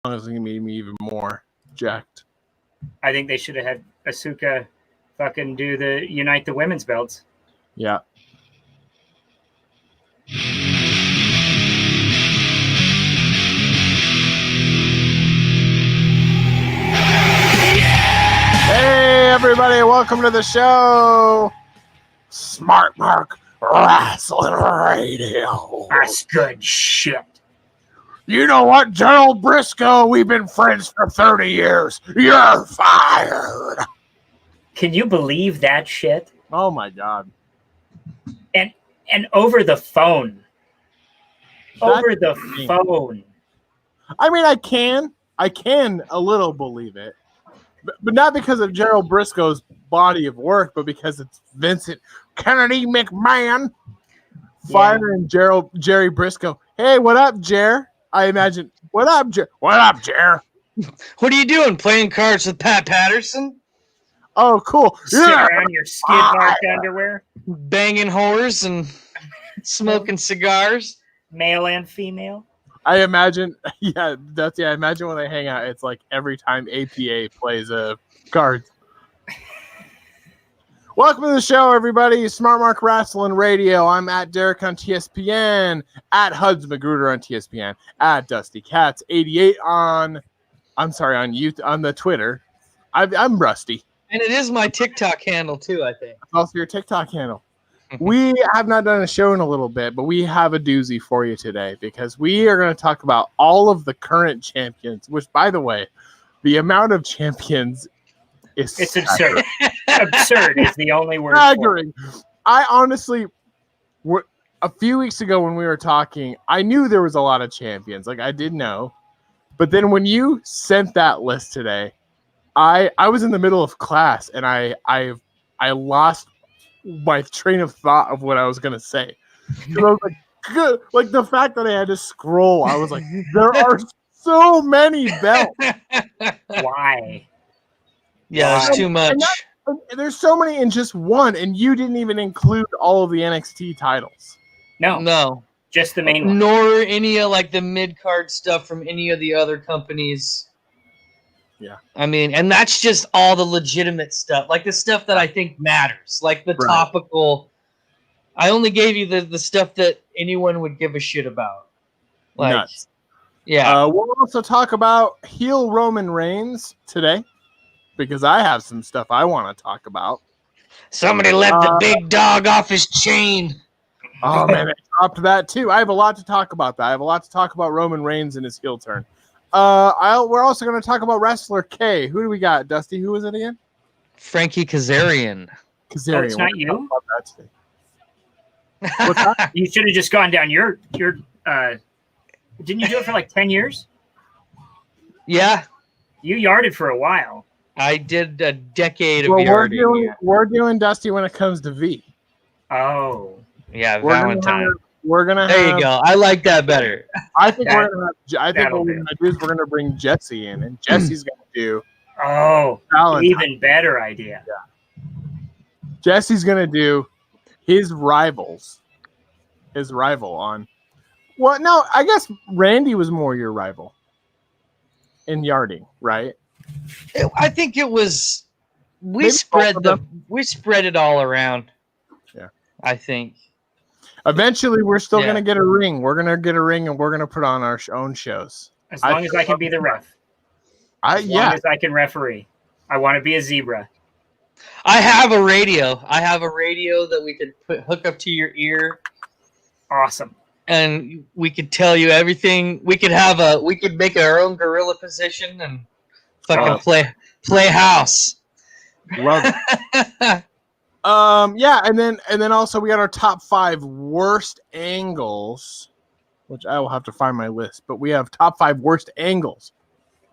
It's going to make me even more jacked. I think they should have had Asuka fucking do the Unite the Women's belts. Yeah. Hey, everybody. Welcome to the show. Smartmark Wrasslin Radio. That's good shit. You know what, Gerald Briscoe? We've been friends for 30 years. You're fired. Can you believe that shit? Oh, my God. And over the phone. Over the phone. I mean, I can a little believe it. But not because of Gerald Briscoe's body of work, but because it's Vincent Kennedy McMahon firing Jerry Briscoe. Hey, what up, Jer? I imagine. What up, Jer? What up, Jer? What are you doing? Playing cards with Pat Patterson? Oh, cool. Sitting around your skid-marked underwear? Banging whores and smoking cigars? Male and female? I imagine, I imagine when they hang out, it's like every time APA plays a card. Welcome to the show, everybody. Smartmark Wrasslin Radio. I'm at Derek on TSPN, at Huds Magruder on TSPN, at Dusty Cats 88 on the Twitter. I'm Rusty. And it is my TikTok handle, too, I think. It's also your TikTok handle. We have not done a show in a little bit, but we have a doozy for you today because we are going to talk about all of the current champions, which, by the way, the amount of champions is absurd. Absurd is the only word for it. I honestly, a few weeks ago when we were talking, I knew there was a lot of champions. Like, I did know. But then when you sent that list today, I was in the middle of class and I lost my train of thought of what I was gonna say. I was like, good. Like the fact that I had to scroll, I was like, there are so many belts. Why? Yeah, it's too much. There's so many in just one, and you didn't even include all of the NXT titles. No, just the main one. Nor any of like the mid-card stuff from any of the other companies. Yeah. I mean, and that's just all the legitimate stuff, like the stuff that I think matters, like the topical. I only gave you the stuff that anyone would give a shit about. Like, nuts. Yeah. We'll also talk about heel Roman Reigns today because I have some stuff I want to talk about. Somebody let the big dog off his chain. Oh, man, I dropped that too. I have a lot to talk about that. I have a lot to talk about Roman Reigns and his heel turn. We're also going to talk about Wrestler K. Who do we got, Dusty? Who was it again? Frankie Kazarian. Oh, it's not you? What's that? You should have just gone down your didn't you do it for like 10 years? Yeah. You yarded for a while. I did a decade of yarding. We're doing Dusty when it comes to V. Oh. Yeah, Valentine. We're gonna. There you go. I like that better. I think what we're gonna do is we're gonna bring Jesse in, and Jesse's gonna do. Oh, Valentine. Even better idea. Yeah. Jesse's gonna do his rivals. His rival on. Well, no, I guess Randy was more your rival. In yarding, right? I think it was. We spread it all around. Yeah, I think. Eventually, we're still going to get a ring. We're going to get a ring, and we're going to put on our own shows. As long as I can be the ref. As long as I can referee. I want to be a zebra. I have a radio. I have a radio that we could hook up to your ear. Awesome. And we could tell you everything. We could make our own gorilla position and fucking play house. Love it. And then also we got our top 5 worst angles, which I will have to find my list, but we have top 5 worst angles.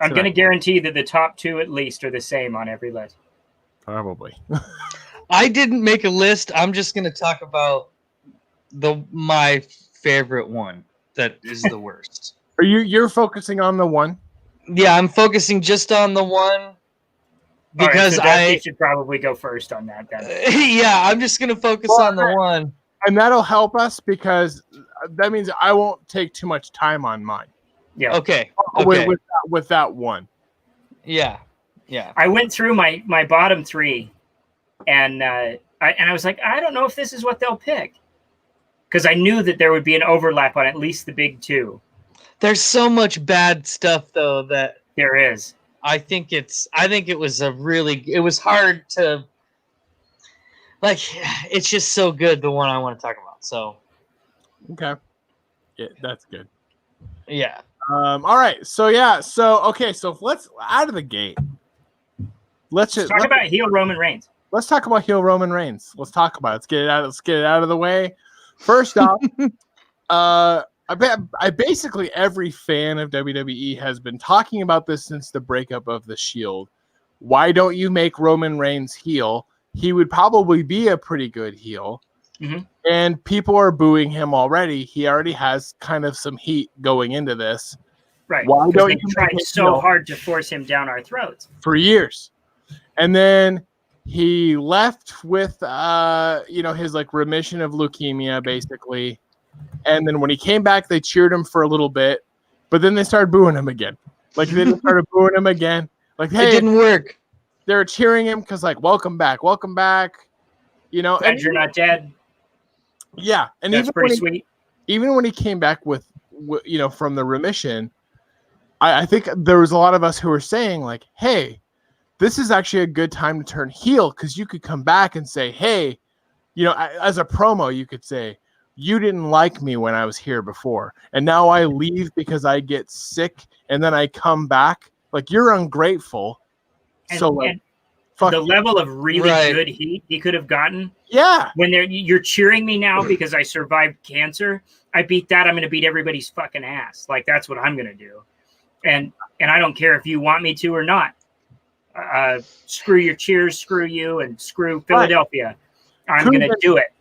I'm going to guarantee that the top 2 at least are the same on every list. Probably. I didn't make a list. I'm just going to talk about my favorite one that is the worst. You're focusing on the one? Yeah, I'm focusing just on the one. Because I should probably go first on that then. Yeah, I'm just going to focus on the one. And that'll help us because that means I won't take too much time on mine. Yeah. Okay. With that one. Yeah. Yeah. I went through my bottom three, and I was like, I don't know if this is what they'll pick, because I knew that there would be an overlap on at least the big two. There's so much bad stuff though that there is. I think it was hard to, like, it's just so good, the one I want to talk about. So okay. Yeah, that's good. Yeah. All right. So yeah. So okay. So let's out of the gate. Let's talk about heel Roman Reigns. Let's talk about heel Roman Reigns. Let's talk about it. Let's get it out of the way. First off, I basically every fan of WWE has been talking about this since the breakup of the Shield. Why don't you make Roman Reigns heel? He would probably be a pretty good heel. Mm-hmm. And people are booing him already. He already has kind of some heat going into this. Right. Why don't you try so hard to force him down our throats? For years. And then he left with his like remission of leukemia, basically. And then when he came back, they cheered him for a little bit, but then they started booing him again. Like they started booing him again. Like, hey, it didn't work. They were cheering him because, like, welcome back. You know, and you're not dead. Yeah, and that's pretty sweet. Even when he came back with from the remission, I think there was a lot of us who were saying, like, hey, this is actually a good time to turn heel, because you could come back and say, hey, as a promo, you could say, you didn't like me when I was here before, and now I leave because I get sick, and then I come back. Like, you're ungrateful. And the level of really good heat he could have gotten. Yeah. When you're cheering me now because I survived cancer, I beat that. I'm going to beat everybody's fucking ass. Like, that's what I'm going to do. And I don't care if you want me to or not. Screw your cheers, screw you, and screw Philadelphia. I'm going to do it.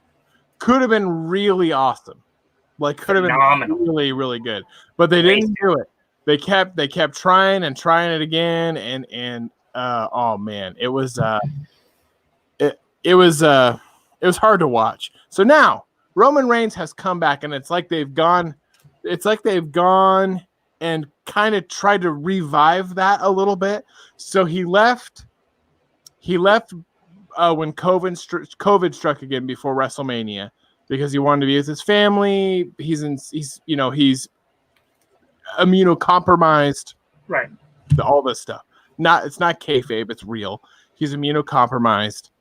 Could have been really awesome. Like, could have been really, really good. But they didn't do it. They kept trying it again, and oh man, it was hard to watch. So now Roman Reigns has come back, and it's like they've gone and kind of tried to revive that a little bit. So he left when COVID struck again before WrestleMania, because he wanted to be with his family. He's immunocompromised. Right. All this stuff. It's not kayfabe, it's real. He's immunocompromised.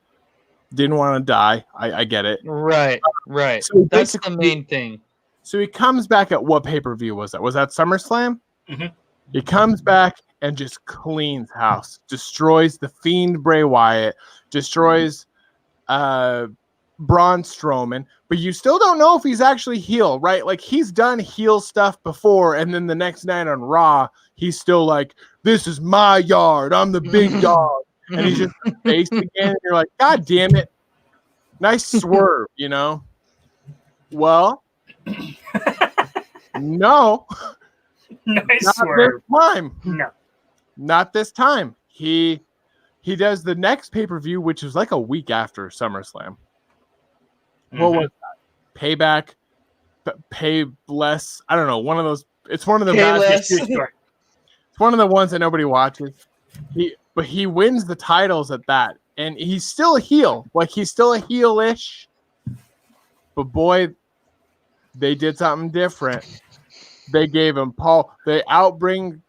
Didn't want to die. I get it. Right. So that's the main thing. So he comes back at what pay-per-view was that? Was that SummerSlam? Mm-hmm. He comes back and just cleans house. Destroys the Fiend Bray Wyatt. Destroys Braun Strowman. But you still don't know if he's actually heel, right? Like, he's done heel stuff before, and then the next night on Raw, he's still like, this is my yard. I'm the big dog. And he's just faced again, and you're like, God damn it. Nice swerve, Well, no. Nice swerve. This time. No. Not this time. He does the next pay-per-view, which was like a week after SummerSlam. What was that? Payback? Pay less? I don't know. One of those. It's one of the It's one of the ones that nobody watches. But he wins the titles at that, and he's still a heel. Like, he's still a heel-ish. But boy, they did something different. They gave him Paul. They bring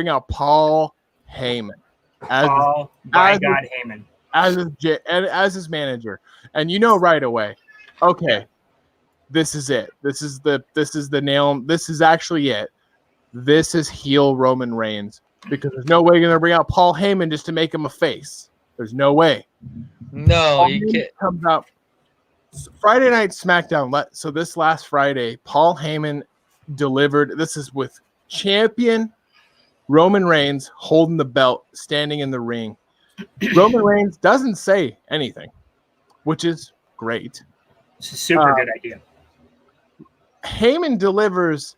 out Paul Heyman Heyman as his manager, and right away, okay, this is it. This is the nail. This is actually it. This is heel Roman Reigns, because there's no way you're gonna bring out Paul Heyman just to make him a face. There's no way. No, you can't. Comes out Friday Night SmackDown. So this last Friday, Paul Heyman delivered. This is with champion Roman Reigns holding the belt, standing in the ring. Roman Reigns doesn't say anything, which is great. It's a super good idea. Heyman delivers.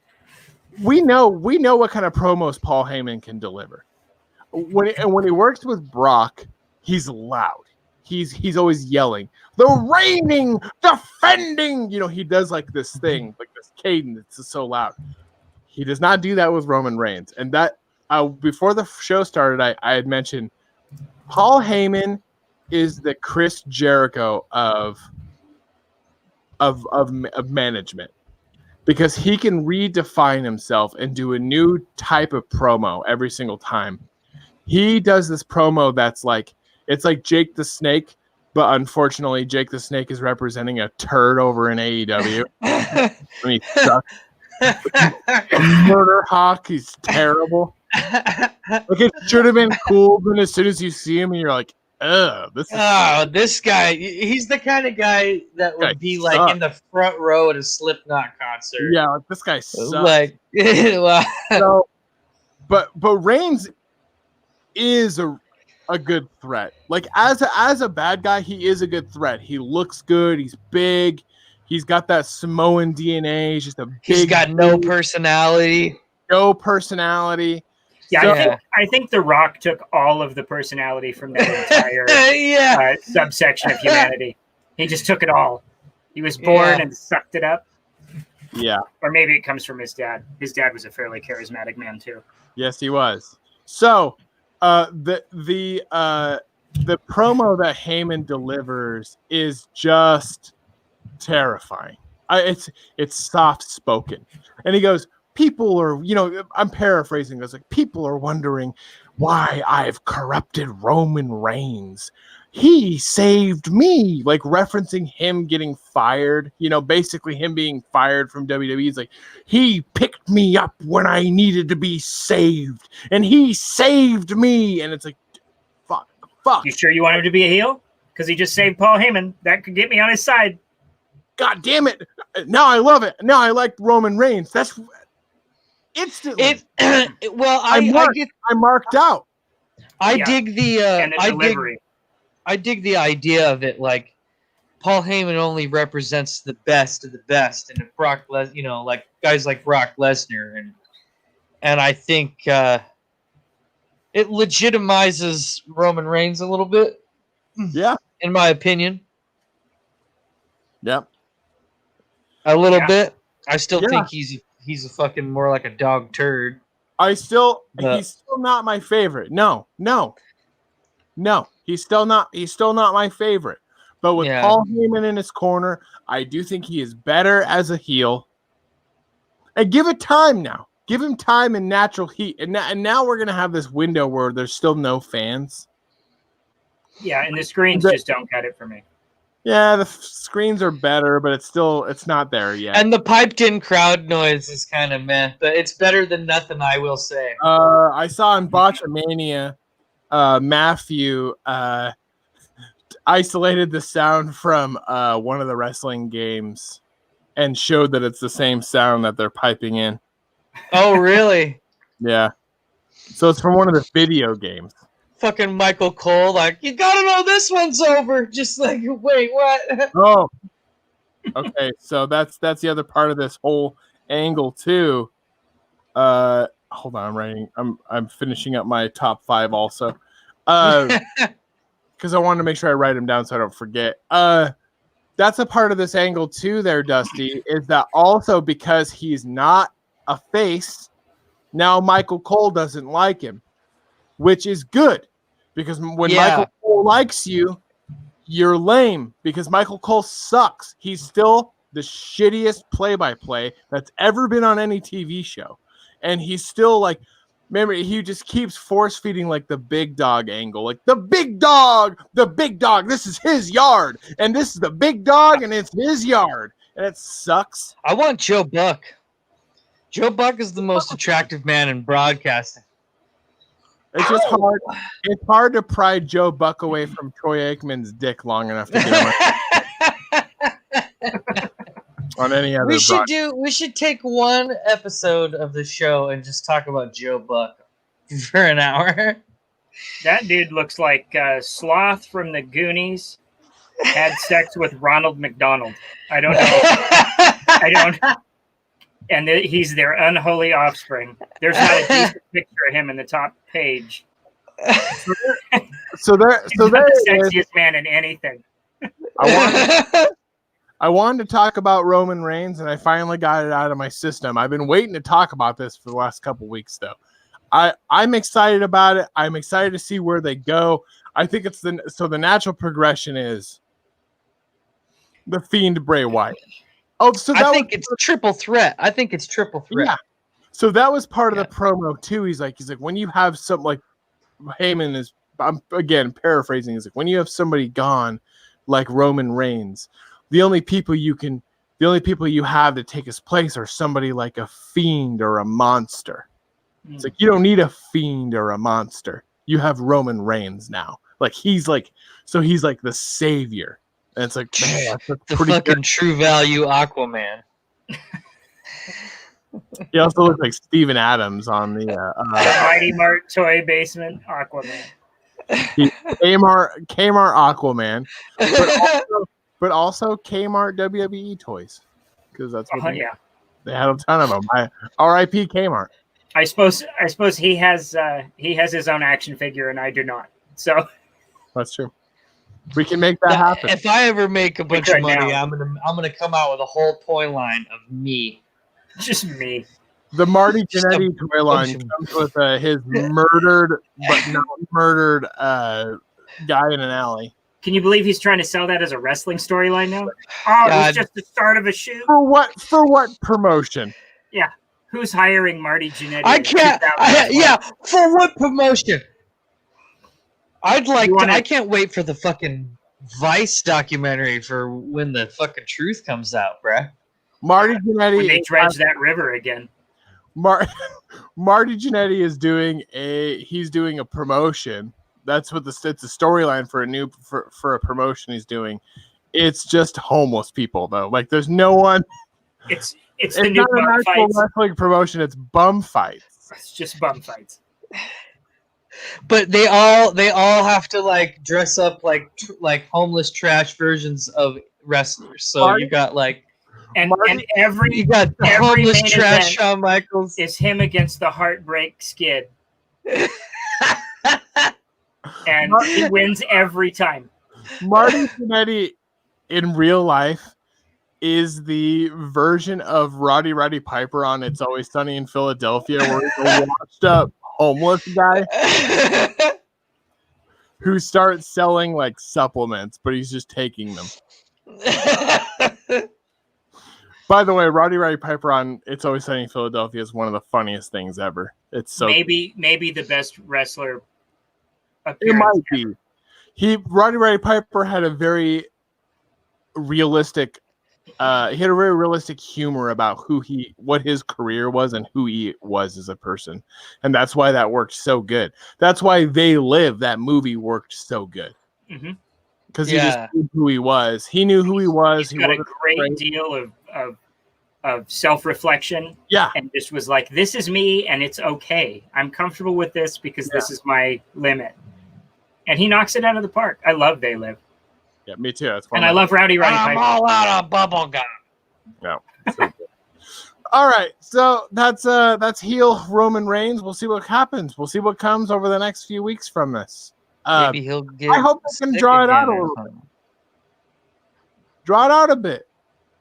We know what kind of promos Paul Heyman can deliver. When he works with Brock, he's loud. He's always yelling, the reigning, defending. He does like this thing, like this cadence. It's so loud. He does not do that with Roman Reigns. And that before the show started, I had mentioned Paul Heyman is the Chris Jericho of management, because he can redefine himself and do a new type of promo every single time. He does this promo that's like, it's like Jake the Snake, but unfortunately Jake the Snake is representing a turd over in AEW. I mean, he sucks. Murder Hawk, he's terrible. Like, it should have been cool, but as soon as you see him and you're like, ugh, this guy, he's the kind of guy that would be sucks. like in the front row at a Slipknot concert. Yeah, like, this guy sucks. Like, so, but Reigns is a good threat. Like, as a bad guy, he is a good threat. He looks good. He's big. He's got that Samoan DNA. He's just he's got no personality. No personality. Yeah, So, I think The Rock took all of the personality from that entire subsection of humanity. He just took it all. He was born and sucked it up. Yeah. Or maybe it comes from his dad. His dad was a fairly charismatic man too. Yes, he was. So, the promo that Heyman delivers is just terrifying. It's soft spoken, and he goes, people are, I'm paraphrasing this, like, people are wondering why I've corrupted Roman Reigns. He saved me, like referencing him getting fired, basically him being fired from WWE. He's like, he picked me up when I needed to be saved, and he saved me. And it's like, fuck. You sure you want him to be a heel? Because he just saved Paul Heyman. That could get me on his side. God damn it. Now I love it. Now I like Roman Reigns. That's instantly. I marked out. I dig the and the delivery. I dig the idea of it. Like, Paul Heyman only represents the best of the best, and if Brock like guys like Brock Lesnar, and I think it legitimizes Roman Reigns a little bit. Yeah, in my opinion. Yep. A little bit. I still think he's a fucking more like a dog turd. He's still not my favorite. No. He's still not my favorite. But with Paul Heyman in his corner, I do think he is better as a heel. And give it time now. Give him time and natural heat. And now we're gonna have this window where there's still no fans. Yeah, and the screens just don't cut it for me. Yeah, the screens are better, but it's not there yet. And the piped-in crowd noise is kind of meh, but it's better than nothing, I will say. I saw in Botchamania, Matthew isolated the sound from one of the wrestling games and showed that it's the same sound that they're piping in. Oh, really? Yeah. So it's from one of the video games. Fucking Michael Cole, like, you gotta know this one's over. Just like, wait, what? Oh, okay. So that's the other part of this whole angle too. Hold on, I'm finishing up my top 5 also, because I wanted to make sure I write them down so I don't forget. That's a part of this angle too. There, Dusty, is that also because he's not a face. Now Michael Cole doesn't like him, which is good. Because when Michael Cole likes you, you're lame. Because Michael Cole sucks. He's still the shittiest play-by-play that's ever been on any TV show. And he's still like, remember, he just keeps force-feeding like the big dog angle. Like, the big dog, this is his yard. And this is the big dog, and it's his yard. And it sucks. I want Joe Buck. Joe Buck is the most attractive man in broadcasting. It's just hard. It's hard to pry Joe Buck away from Troy Aikman's dick long enough to get him on any other. We should take one episode of the show and just talk about Joe Buck for an hour. That dude looks like Sloth from the Goonies had sex with Ronald McDonald. I don't know. And he's their unholy offspring. There's not a decent picture of him in the top page. So there the sexiest man in anything. I I wanted to talk about Roman Reigns, and I finally got it out of my system. I've been waiting to talk about this for the last couple weeks, though. I'm excited about it. I'm excited to see where they go. I think it's the natural progression is the Fiend Bray Wyatt. Oh, so I think it's triple threat. Yeah. So that was part of the promo too. He's like, when you have something like Heyman is, I'm again paraphrasing. He's like, when you have somebody gone like Roman Reigns, the only people you have to take his place are somebody like a fiend or a monster. It's like, you don't need a fiend or a monster. You have Roman Reigns now. Like he's like the savior. And it's like, man, that's the pretty fucking good. true value Aquaman. He also looks like Steven Adams on the Mighty Mart Toy Basement Aquaman. Kmart Aquaman, but also Kmart WWE toys, because that's what they had a ton of them. R.I.P. Kmart. I suppose he has his own action figure and I do not. So that's true. We can make that happen. If I ever make a bunch of money, I'm gonna come out with a whole toy line of me. Just me. The Marty Jannetty toy line comes with his murdered but not murdered guy in an alley. Can you believe he's trying to sell that as a wrestling storyline now? Oh, it's just the start of a shoot. For what promotion? Yeah. Who's hiring Marty Jannetty? I can't. For what promotion? I can't wait for the fucking Vice documentary for when the fucking truth comes out, bruh. Marty Jannetty. When they dredge that river again. Marty Jannetty is doing a promotion. That's what it's a storyline for a promotion he's doing. It's just homeless people though. Like there's no one. It's the new not an bum actual fights. wrestling promotion. It's bum fights. It's just bum fights. But they all have to like dress up like homeless trash versions of wrestlers. So Marty, you got like and every homeless main trash event Shawn Michaels is him against the Heartbreak Skid. And he wins every time. Marty Jannetty in real life is the version of Roddy Piper on It's Always Sunny in Philadelphia, where he's a washed up homeless guy who starts selling like supplements, but he's just taking them. By the way, Roddy Piper on It's Always Sunny in Philadelphia is one of the funniest things ever. It's so maybe the best wrestler. It might be. Roddy Piper had a very realistic. He had a very realistic humor about what his career was and who he was as a person, and that's why that worked so good. That's why They Live, that movie, worked so good. Because he just knew who he was. He knew who he was. He's got a great deal of self-reflection. Yeah. And just was like, this is me and it's okay. I'm comfortable with this because this is my limit. And he knocks it out of the park. I love They Live. Yeah, me too. And I love Roddy Piper. I'm all out of bubble gum. Yeah. All right. So that's heel Roman Reigns. We'll see what happens. We'll see what comes over the next few weeks from this. Maybe he'll get. I hope they can draw it out a little bit. Draw it out a bit.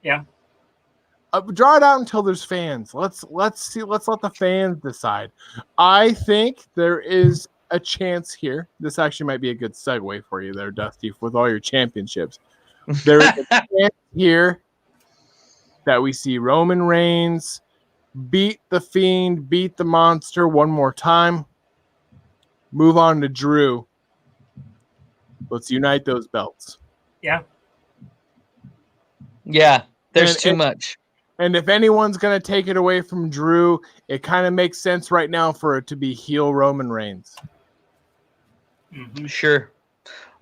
Yeah. Draw it out until there's fans. Let's see. Let's let the fans decide. I think there is a chance here. This actually might be a good segue for you there, Dusty, with all your championships. There is a chance here that we see Roman Reigns beat the Fiend, beat the Monster one more time. Move on to Drew. Let's unite those belts. Yeah. Yeah, there's too much. And if anyone's going to take it away from Drew, it kind of makes sense right now for it to be heel Roman Reigns. Sure.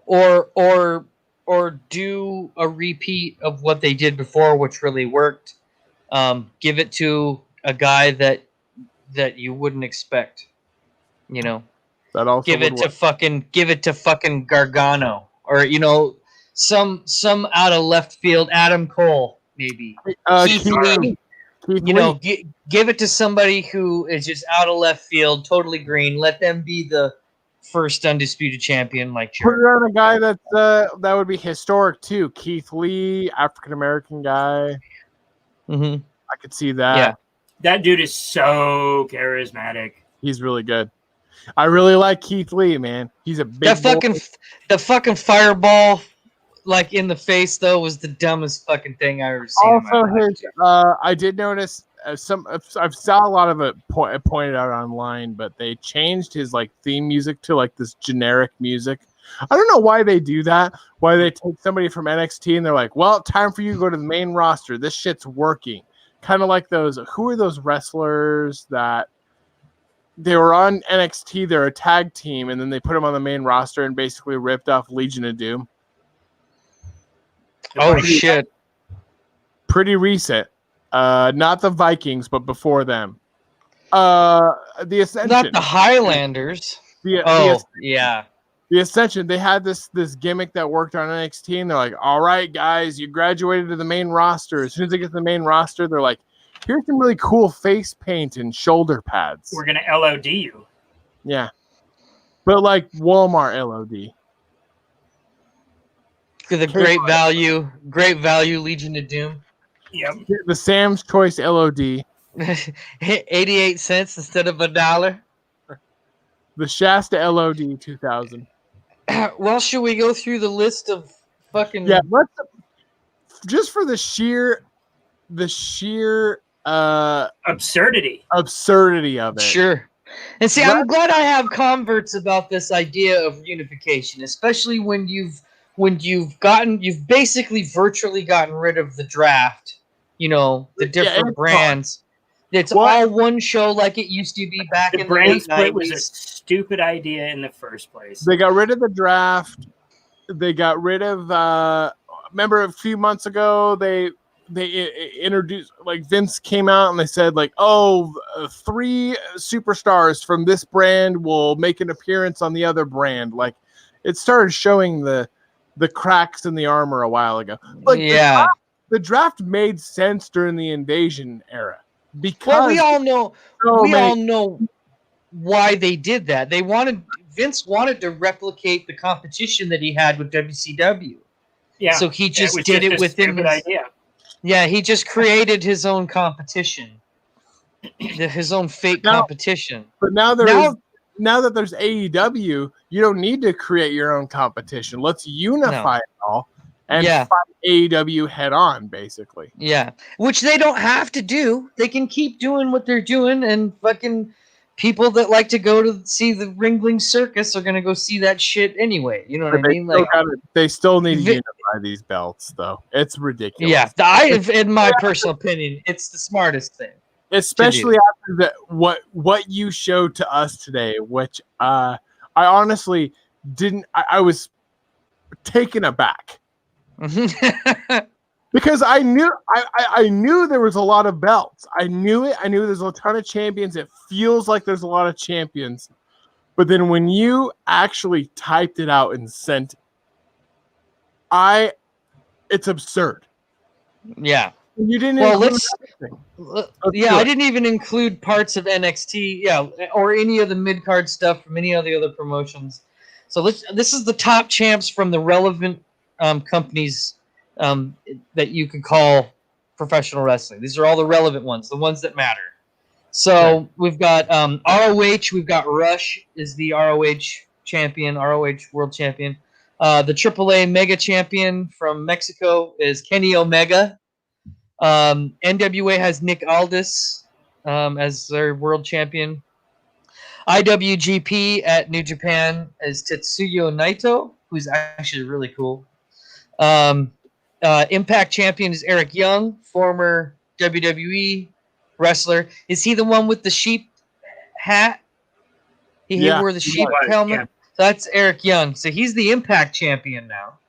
Or do a repeat of what they did before, which really worked. Give it to a guy that you wouldn't expect. You know. That also give it to fucking Gargano, or some out of left field Adam Cole maybe. Keith Lee. Give it to somebody who is just out of left field, totally green. Let them be the first undisputed champion like Put it Jericho. on a guy that would be historic too. Keith Lee, African American guy. Mm-hmm. I could see that. Yeah. That dude is so charismatic. He's really good. I really like Keith Lee, man. He's a big The fucking fireball like in the face though was the dumbest fucking thing I ever seen. Also, I did notice I've saw a lot of it pointed out online, but they changed his like theme music to like this generic music. I don't know why they do that. Why they take somebody from NXT and they're like, "Well, time for you to go to the main roster. This shit's working." Kind of like those. Who are those wrestlers that they were on NXT? They're a tag team, and then they put them on the main roster and basically ripped off Legion of Doom. Oh shit! Pretty recent. Not the Vikings, but before them. The Ascension. Not the Highlanders. The Ascension. They had this gimmick that worked on NXT, and they're like, "All right, guys, you graduated to the main roster." As soon as they get to the main roster, they're like, "Here's some really cool face paint and shoulder pads. We're gonna LOD you." Yeah, but like Walmart LOD. The great value Legion of Doom. Yep. The Sam's Choice LOD. 88 cents instead of $1. The Shasta LOD 2000. Well, should we go through the list of fucking? Yeah, let's just for the sheer Absurdity of it. Sure. And see, I'm glad I have converts about this idea of unification, especially when you've basically virtually gotten rid of the draft, the different brands. It's all one show like it used to be back in the late 90s. The brand split was a stupid idea in the first place. They got rid of the draft. They got rid of remember a few months ago they introduced, like, Vince came out and they said, like, 3 superstars from this brand will make an appearance on the other brand. Like, it started showing the cracks in the armor a while ago. Like, the draft made sense during the Invasion era because we all know why they did that. Vince wanted to replicate the competition that he had with WCW. Yeah. So he just did it within his idea. Yeah, he just created his own competition, his own fake competition. But now that there's AEW, you don't need to create your own competition. Let's unify it all and fight AEW head on, basically. Yeah, which they don't have to do. They can keep doing what they're doing, and fucking people that like to go to see the Ringling Circus are gonna go see that shit anyway. You know what I mean? They still need to unify these belts, though. It's ridiculous. Yeah, in my personal opinion, it's the smartest thing. Especially after what you showed to us today, which I honestly didn't. I was taken aback because I knew there was a lot of belts. I knew it. I knew there's a ton of champions. It feels like there's a lot of champions, but then when you actually typed it out and sent, it's absurd. Yeah. You didn't. Well, I didn't even include parts of NXT, or any of the mid card stuff from any of the other promotions. So this is the top champs from the relevant companies that you could call professional wrestling. These are all the relevant ones, the ones that matter. So we've got ROH. We've got Rush is the ROH champion, ROH world champion. The AAA Mega champion from Mexico is Kenny Omega. NWA has Nick Aldis as their world champion. IWGP at New Japan is Tetsuya Naito, who's actually really cool. Impact champion is Eric Young, former WWE wrestler. Is he the one with the sheep hat? He wore the sheep helmet. Yeah. So that's Eric Young. So he's the Impact champion now.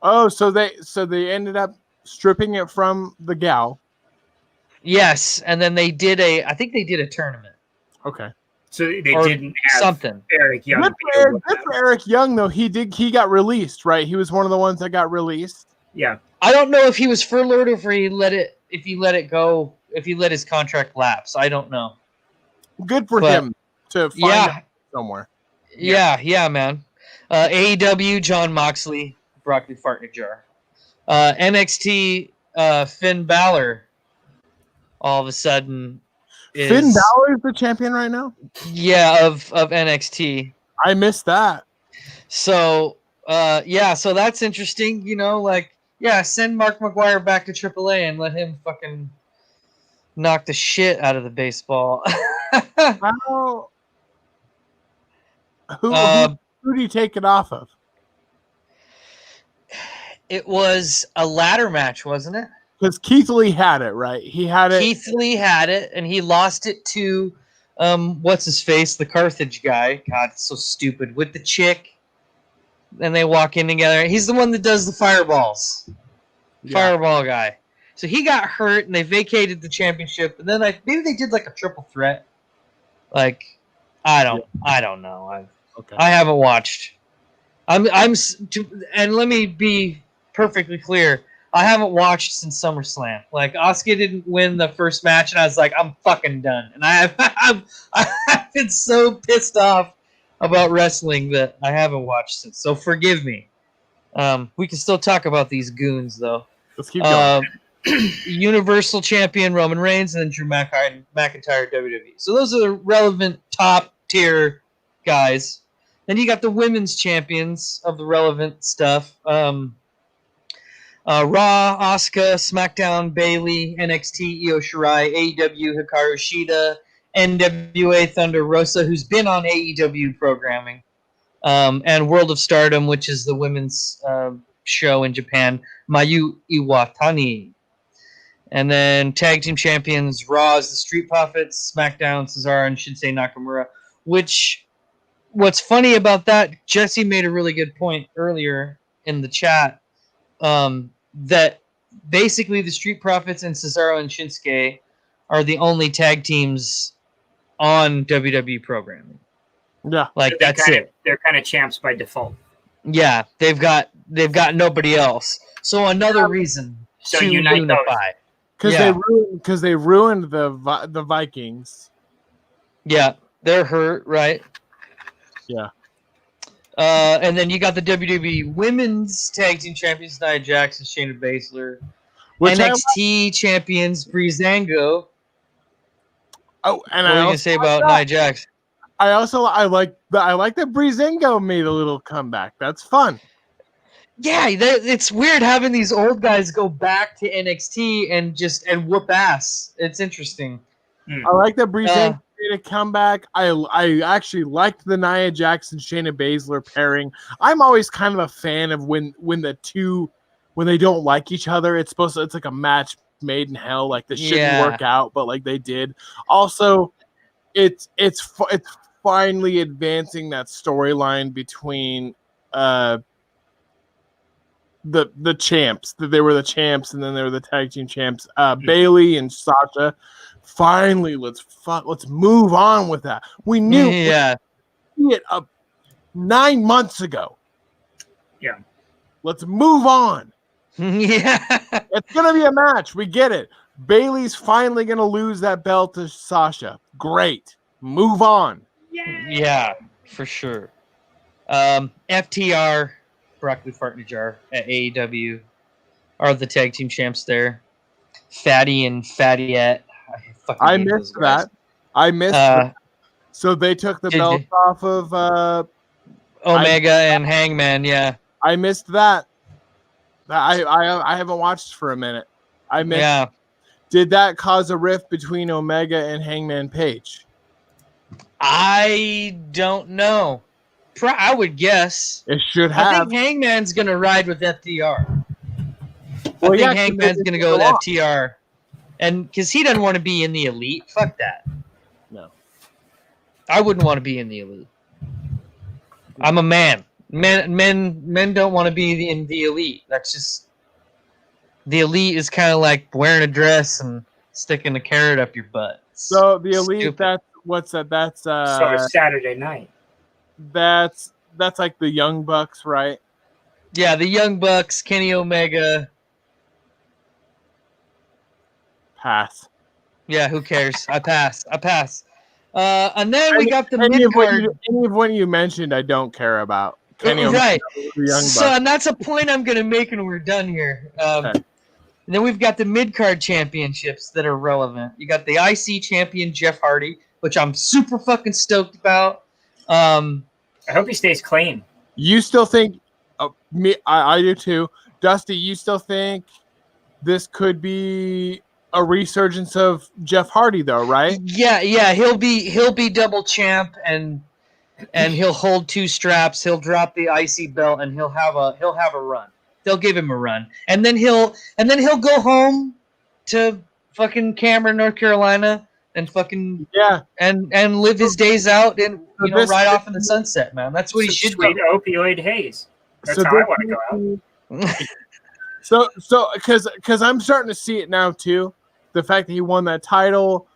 Oh, so they ended up stripping it from the gal. Yes, and then I think they did a tournament. Okay. So they didn't have something. Eric Young. Good for Eric Young, though. He got released, right? He was one of the ones that got released. Yeah. I don't know if he was furloughed or if he let it go, if he let his contract lapse. I don't know. Good for him to find out somewhere. Yeah, man. AEW, John Moxley, broccoli fart in a jar. NXT, Finn Balor, all of a sudden Finn is Balor is the champion right now. of NXT. I missed that. So so that's interesting. Send Mark McGuire back to AAA and let him fucking knock the shit out of the baseball. How? Who do you take it off of? It was a ladder match, wasn't it? Because Keith Lee had it, right? He had it. Keith Lee had it, and he lost it to what's his face, the Carthage guy. God, it's so stupid. With the chick, and they walk in together. He's the one that does the fireballs. Yeah. Fireball guy. So he got hurt, and they vacated the championship. And then maybe they did like a triple threat. Like, I don't know. Okay. I haven't watched. And let me be perfectly clear. I haven't watched since SummerSlam. Like, Asuka didn't win the first match, and I was like, I'm fucking done. And I've been so pissed off about wrestling that I haven't watched since. So forgive me. We can still talk about these goons, though. Let's keep going. Universal Champion Roman Reigns and then Drew McIntyre WWE. So those are the relevant top tier guys. Then you got the women's champions of the relevant stuff. Raw, Asuka, SmackDown, Bayley, NXT, Io Shirai, AEW, Hikaru Shida, NWA Thunder Rosa, who's been on AEW programming, and World of Stardom, which is the women's show in Japan, Mayu Iwatani. And then tag team champions, Raw is the Street Profits, SmackDown, Cesaro and Shinsuke Nakamura. What's funny about that, Jesse made a really good point earlier in the chat, that basically the Street Profits and Cesaro and Shinsuke are the only tag teams on WWE programming. Yeah. Like, that's it. They're kind of champs by default. Yeah, they've got nobody else. So another reason So to unify. Because they ruined the Vikings. Yeah, they're hurt, right? Yeah. And then you got the WWE Women's Tag Team Champions, Nia Jackson, Shayna Baszler. NXT Champions, Breezango. Oh, and what are you going to say about Nia Jackson? I like that Breezango made a little comeback. That's fun. Yeah, it's weird having these old guys go back to NXT and whoop ass. It's interesting. I like that Breezango made a comeback. I actually liked the Nia Jackson Shayna Baszler pairing. I'm always kind of a fan of when they don't like each other. It's like a match made in hell. Like, this shouldn't work out, but like they did. Also, it's finally advancing that storyline between the champs, that they were the champs and then they were the tag team champs, Bayley and Sasha. Finally, let's move on with that. We knew it 9 months ago. Yeah, let's move on. Yeah, it's gonna be a match. We get it. Bayley's finally gonna lose that belt to Sasha. Great, move on. Yeah, for sure. FTR, broccoli fart in a jar at AEW, are the tag team champs there. Fatty and Fattyette. I missed that. That. So they took the belt off of Omega and Hangman. Yeah, I missed that. I haven't watched for a minute. I missed. Yeah. Did that cause a rift between Omega and Hangman Page? I don't know. I would guess it should have. I think Hangman's gonna ride with FTR. I think Hangman's gonna go with FTR, and because he doesn't want to be in the Elite. Fuck that. No, I wouldn't want to be in the Elite. I'm a man. Men don't want to be in the Elite. That's just the Elite is kind of like wearing a dress and sticking a carrot up your butt. So the Elite, stupid. What's that? That's so it's Saturday night. That's like the Young Bucks, right? Yeah, the Young Bucks, Kenny Omega. Pass. Yeah, who cares? I pass. And then we got the any of mid-card. what you mentioned, I don't care about. Kenny Right. Omega, the Young So, Bucks. and that's a point I'm going to make when we're done here. Okay. And then we've got the mid-card championships that are relevant. You got the IC champion, Jeff Hardy, which I'm super fucking stoked about. I hope he stays clean. You still think I do too. Dusty, you still think this could be a resurgence of Jeff Hardy though, right? Yeah, he'll be double champ and he'll hold 2 straps. He'll drop the IC belt and he'll have a run. They'll give him a run, and then he'll go home to fucking Cameron, North Carolina, and fucking and live his days out and ride off in the sunset, man. That's what he should do. Sweet opioid haze. That's how I want to go out. So because I'm starting to see it now too. The fact that he won that title,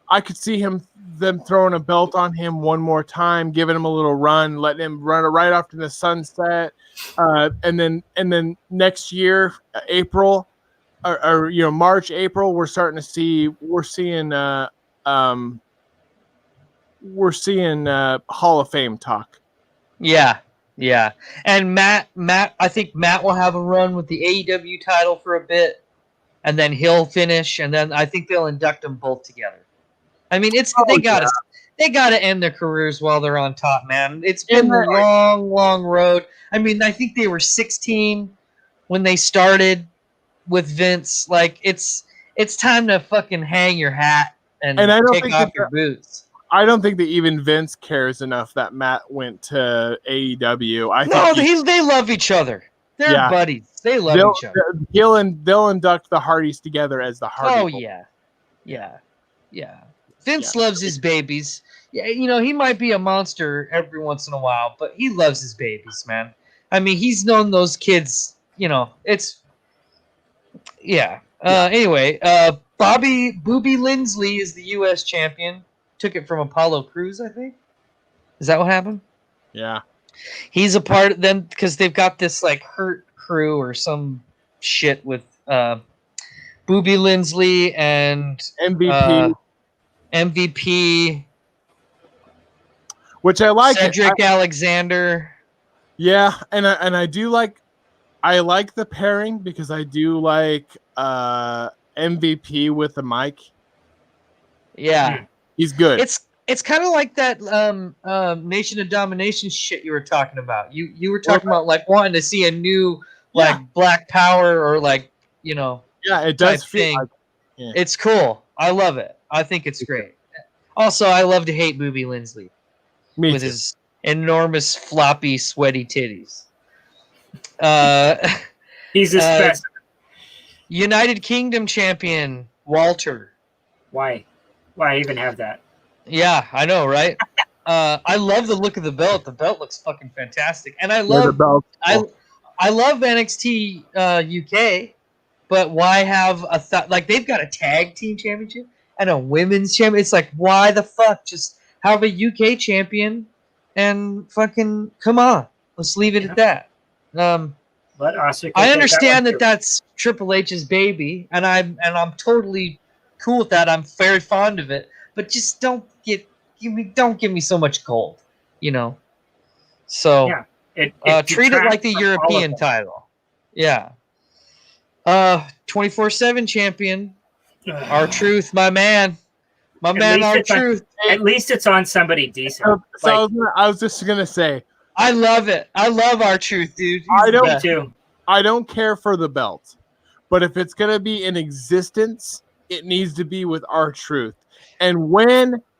I could see them throwing a belt on him one more time, giving him a little run, letting him run right off to the sunset, and then next year, April, or March, April, we're seeing Hall of Fame talk. Yeah, and Matt, I think Matt will have a run with the AEW title for a bit, and then he'll finish, and then I think they'll induct them both together. I mean, they gotta end their careers while they're on top, man. It's been a long road. I mean, I think they were 16 when they started with Vince. Like, it's time to fucking hang your hat and take off your boots. I don't think that even Vince cares enough that Matt went to AEW. They love each other. They're buddies. They love each other. They'll induct the Hardys together as the Hardy. Oh yeah. Vince loves his babies. Yeah, he might be a monster every once in a while, but he loves his babies, man. I mean, he's known those kids. Anyway, Booby Lindsley is the U.S. champion. Took it from Apollo Crews, I think. Is that what happened? Yeah. He's a part of them because they've got this like Hurt crew or some shit with Booby Lindsley and MVP, which I like. Cedric Alexander. Yeah, and I do like. I like the pairing because I do like MVP with the mic. Yeah. He's good. It's kind of like that Nation of Domination shit you were talking about. You were talking about like wanting to see a new Black Power or Yeah, it does feel like It's cool. I love it. I think it's great. Also, I love to hate Booby Lindsley with his enormous floppy sweaty titties. He's a specimen. United Kingdom champion Walter. Why even have that? Yeah, I know, right? I love the look of the belt. The belt looks fucking fantastic, and I love I love NXT UK, but why have they've got a tag team championship and a women's champion? It's like, why the fuck just have a UK champion and fucking come on, let's leave it at that. I understand that that's Triple H's baby, and I'm totally cool with that. I'm very fond of it, but just don't give me so much gold, So treat it like the European title. Yeah. 24/7 champion, R-Truth, my man, R-Truth. At least it's on somebody decent. I was just gonna say, I love it. I love R-Truth, dude. I don't care for the belt, but if it's gonna be in existence, it needs to be with R-Truth. And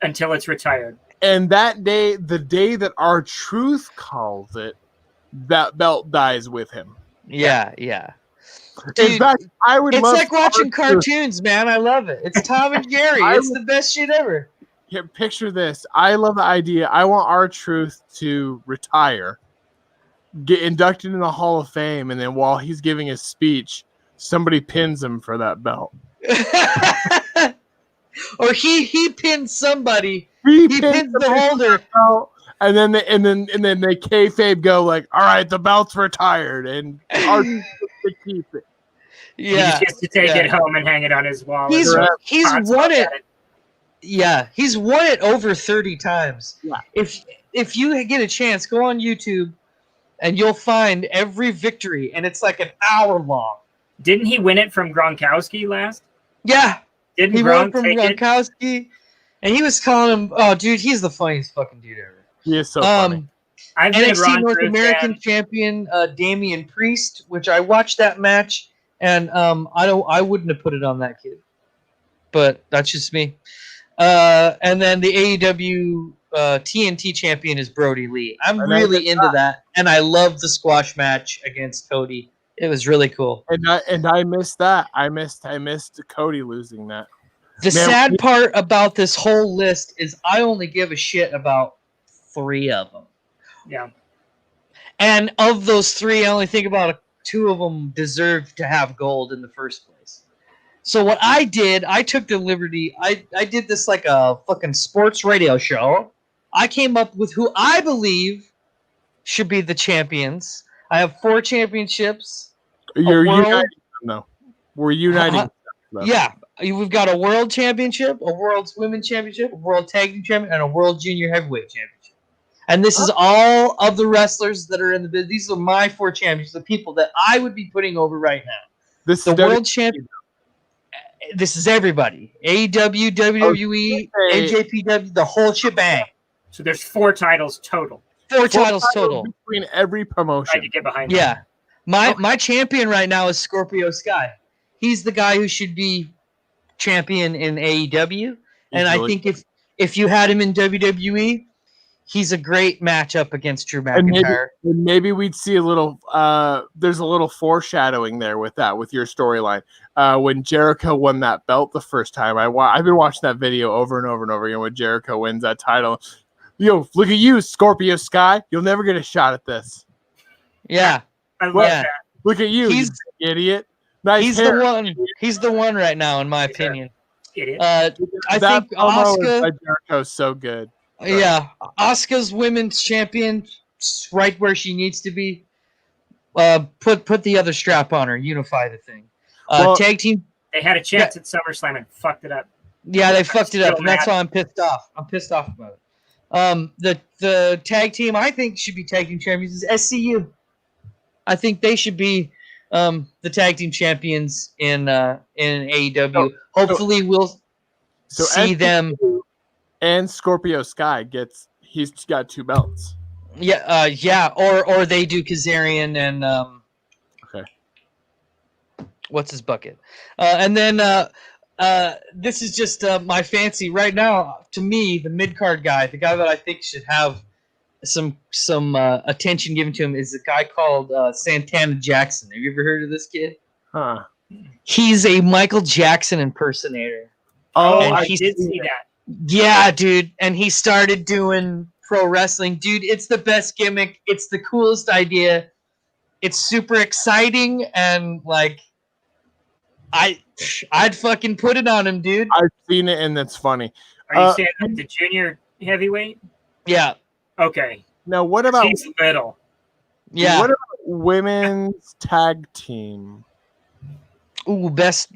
until it's retired. And that day, the day that R-Truth calls it, that belt dies with him. Yeah. Dude, in fact, it's like watching cartoons, man. I love it. It's Tom and Jerry. It's the best shit ever. Yeah, picture this. I love the idea. I want R-Truth to retire, get inducted in the Hall of Fame, and then while he's giving his speech, somebody pins him for that belt. Or he pins somebody. He pins the holder. And then they kayfabe go like, all right, the belt's retired, and R-Truth to keep it. Yeah, he gets to take it home and hang it on his wall. He's won it. Yeah, he's won it over 30 times. Yeah. If you get a chance, go on YouTube and you'll find every victory, and it's like an hour long. Didn't he win it from Gronkowski last? Yeah, Didn't he Gronk won from take it? Gronkowski, and he was calling him, "Oh, dude, he's the funniest fucking dude ever." He is so funny. I've been a NXT Ron North Cruz American fan. champion Damian Priest, which I watched that match, and I wouldn't have put it on that kid, but that's just me. And then the AEW TNT champion is Brody Lee. I'm really into that, and I love the squash match against Cody. It was really cool. And I missed that. I missed Cody losing that. The sad part about this whole list is I only give a shit about 3 of them. Yeah. And of those 3, I only think about 2 of them deserve to have gold in the first place. So what I did, I took the liberty. I did this like a fucking sports radio show. I came up with who I believe should be the champions. I have 4 championships. You're uniting them, though. We're uniting them. Yeah. We've got a world championship, a world's women's championship, a world tag team champion, and a world junior heavyweight championship. And this is all of the wrestlers that are in the business. These are my 4 champions, the people that I would be putting over right now. The world champion. This is everybody. AEW, WWE, NJPW, the whole shebang. So there's 4 titles total. 4 titles total. Between every promotion. I could get behind that. My champion right now is Scorpio Sky. He's the guy who should be champion in AEW. And I think if you had him in WWE, he's a great matchup against Drew McIntyre. And maybe we'd see a little there's a little foreshadowing there with your storyline. When Jericho won that belt the first time, I've been watching that video over and over and over again when Jericho wins that title. Yo, look at you, Scorpio Sky. You'll never get a shot at this. Yeah. I love that. Look at you, you idiot. Nice he's hair. the one. He's the one right now, in my opinion. Idiot. I think Asuka. Jericho's so good. Yeah, Asuka's women's champion, right where she needs to be. Put the other strap on her. Unify the thing. Tag team. They had a chance at SummerSlam and fucked it up. Yeah, they fucked it up, and that's why I'm pissed off. I'm pissed off about it. The tag team I think should be tag team champions is SCU. I think they should be the tag team champions in AEW. Hopefully, we'll see them. And Scorpio Sky he's got 2 belts. Yeah, or they do Kazarian and okay. What's his bucket? And then this is just my fancy right now. To me, the mid card guy, the guy that I think should have some attention given to him, is a guy called Santana Jackson. Have you ever heard of this kid? Huh. He's a Michael Jackson impersonator. Oh, I did see that. Yeah, dude. And he started doing pro wrestling. Dude, it's the best gimmick. It's the coolest idea. It's super exciting, and like I'd fucking put it on him, dude. I've seen it, and it's funny. Are you saying like the junior heavyweight? Yeah. Okay. Now, what about he's little? Yeah. What about women's tag team? Ooh,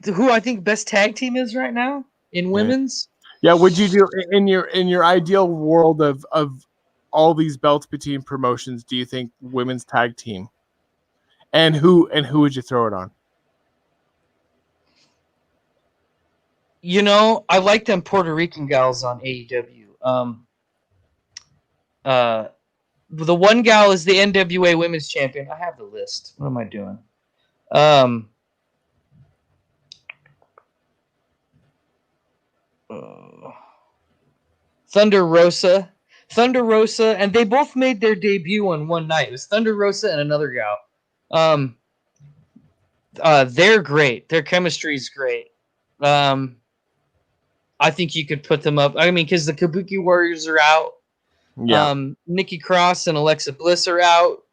who I think best tag team is right now in women's? Yeah, would you do in your ideal world of all these belts between promotions? Do you think women's tag team? And who would you throw it on? You know, I like them Puerto Rican gals on AEW. The one gal is the NWA Women's Champion. I have the list. What am I doing? Thunder Rosa, and they both made their debut on one night. It was Thunder Rosa and another gal. They're great. Their chemistry is great. I think you could put them up. I mean, because the Kabuki Warriors are out. Yeah. Nikki Cross and Alexa Bliss are out.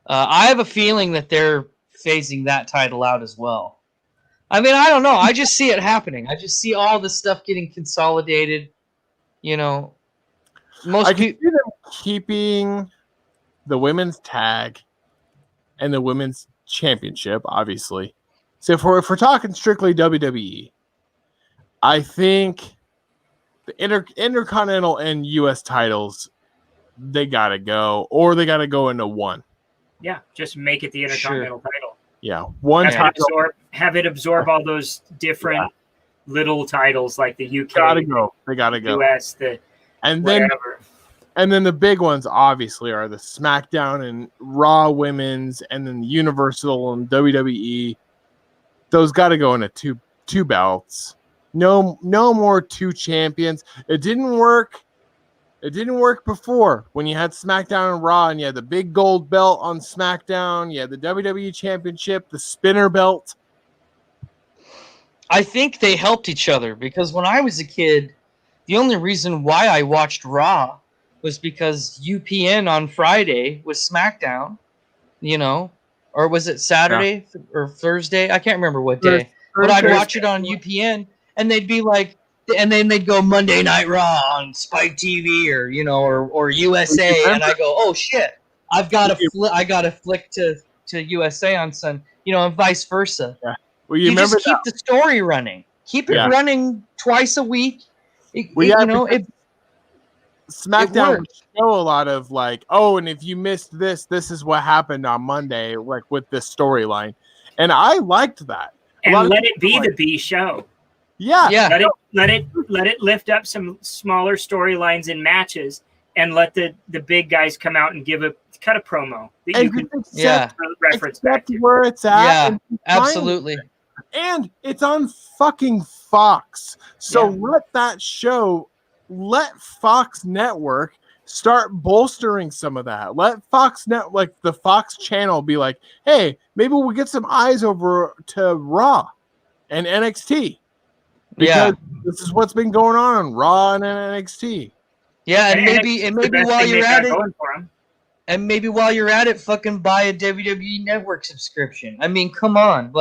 I have a feeling that they're phasing that title out as well. I mean, I don't know. I just see it happening. I just see all this stuff getting consolidated. You know, I can see them keeping the women's tag and the women's championship, obviously. So if we're talking strictly WWE, I think the Intercontinental and U.S. titles, they gotta go, or they gotta go into one. Yeah, just make it the Intercontinental title. Yeah, one title. Have it absorb all those different little titles like the UK. Gotta go. They gotta go. US, and whatever. then the big ones obviously are the SmackDown and Raw Women's, and then the Universal and WWE. Those got to go into two belts. No more two champions. It didn't work. It didn't work before when you had SmackDown and Raw, and you had the big gold belt on SmackDown. You had the WWE Championship, the spinner belt. I think they helped each other because when I was a kid, the only reason why I watched Raw was because UPN on Friday was SmackDown, or was it Saturday or Thursday? I can't remember what day. But I'd watch it on UPN, and they'd be like, and then they'd go Monday Night Raw on Spike TV or USA, and I go, oh shit, I got to flick to USA on Sun, and vice versa. Yeah. Well, you just keep the story running. Keep it running twice a week. SmackDown would show a lot of like, oh, and if you missed this is what happened on Monday, like with this storyline, and I liked that. And let it be the B show. Yeah. Let it lift up some smaller storylines in matches, and let the big guys come out and cut a promo that you can reference back to where it's at. Yeah, absolutely. And it's on fucking Fox. So let Fox Network start bolstering some of that. Let Fox the Fox channel be like, hey, maybe we'll get some eyes over to Raw and NXT. Because this is what's been going on Raw and NXT. Yeah, and maybe while you're at it, and maybe while you're at it, fucking buy a WWE Network subscription. I mean, come on,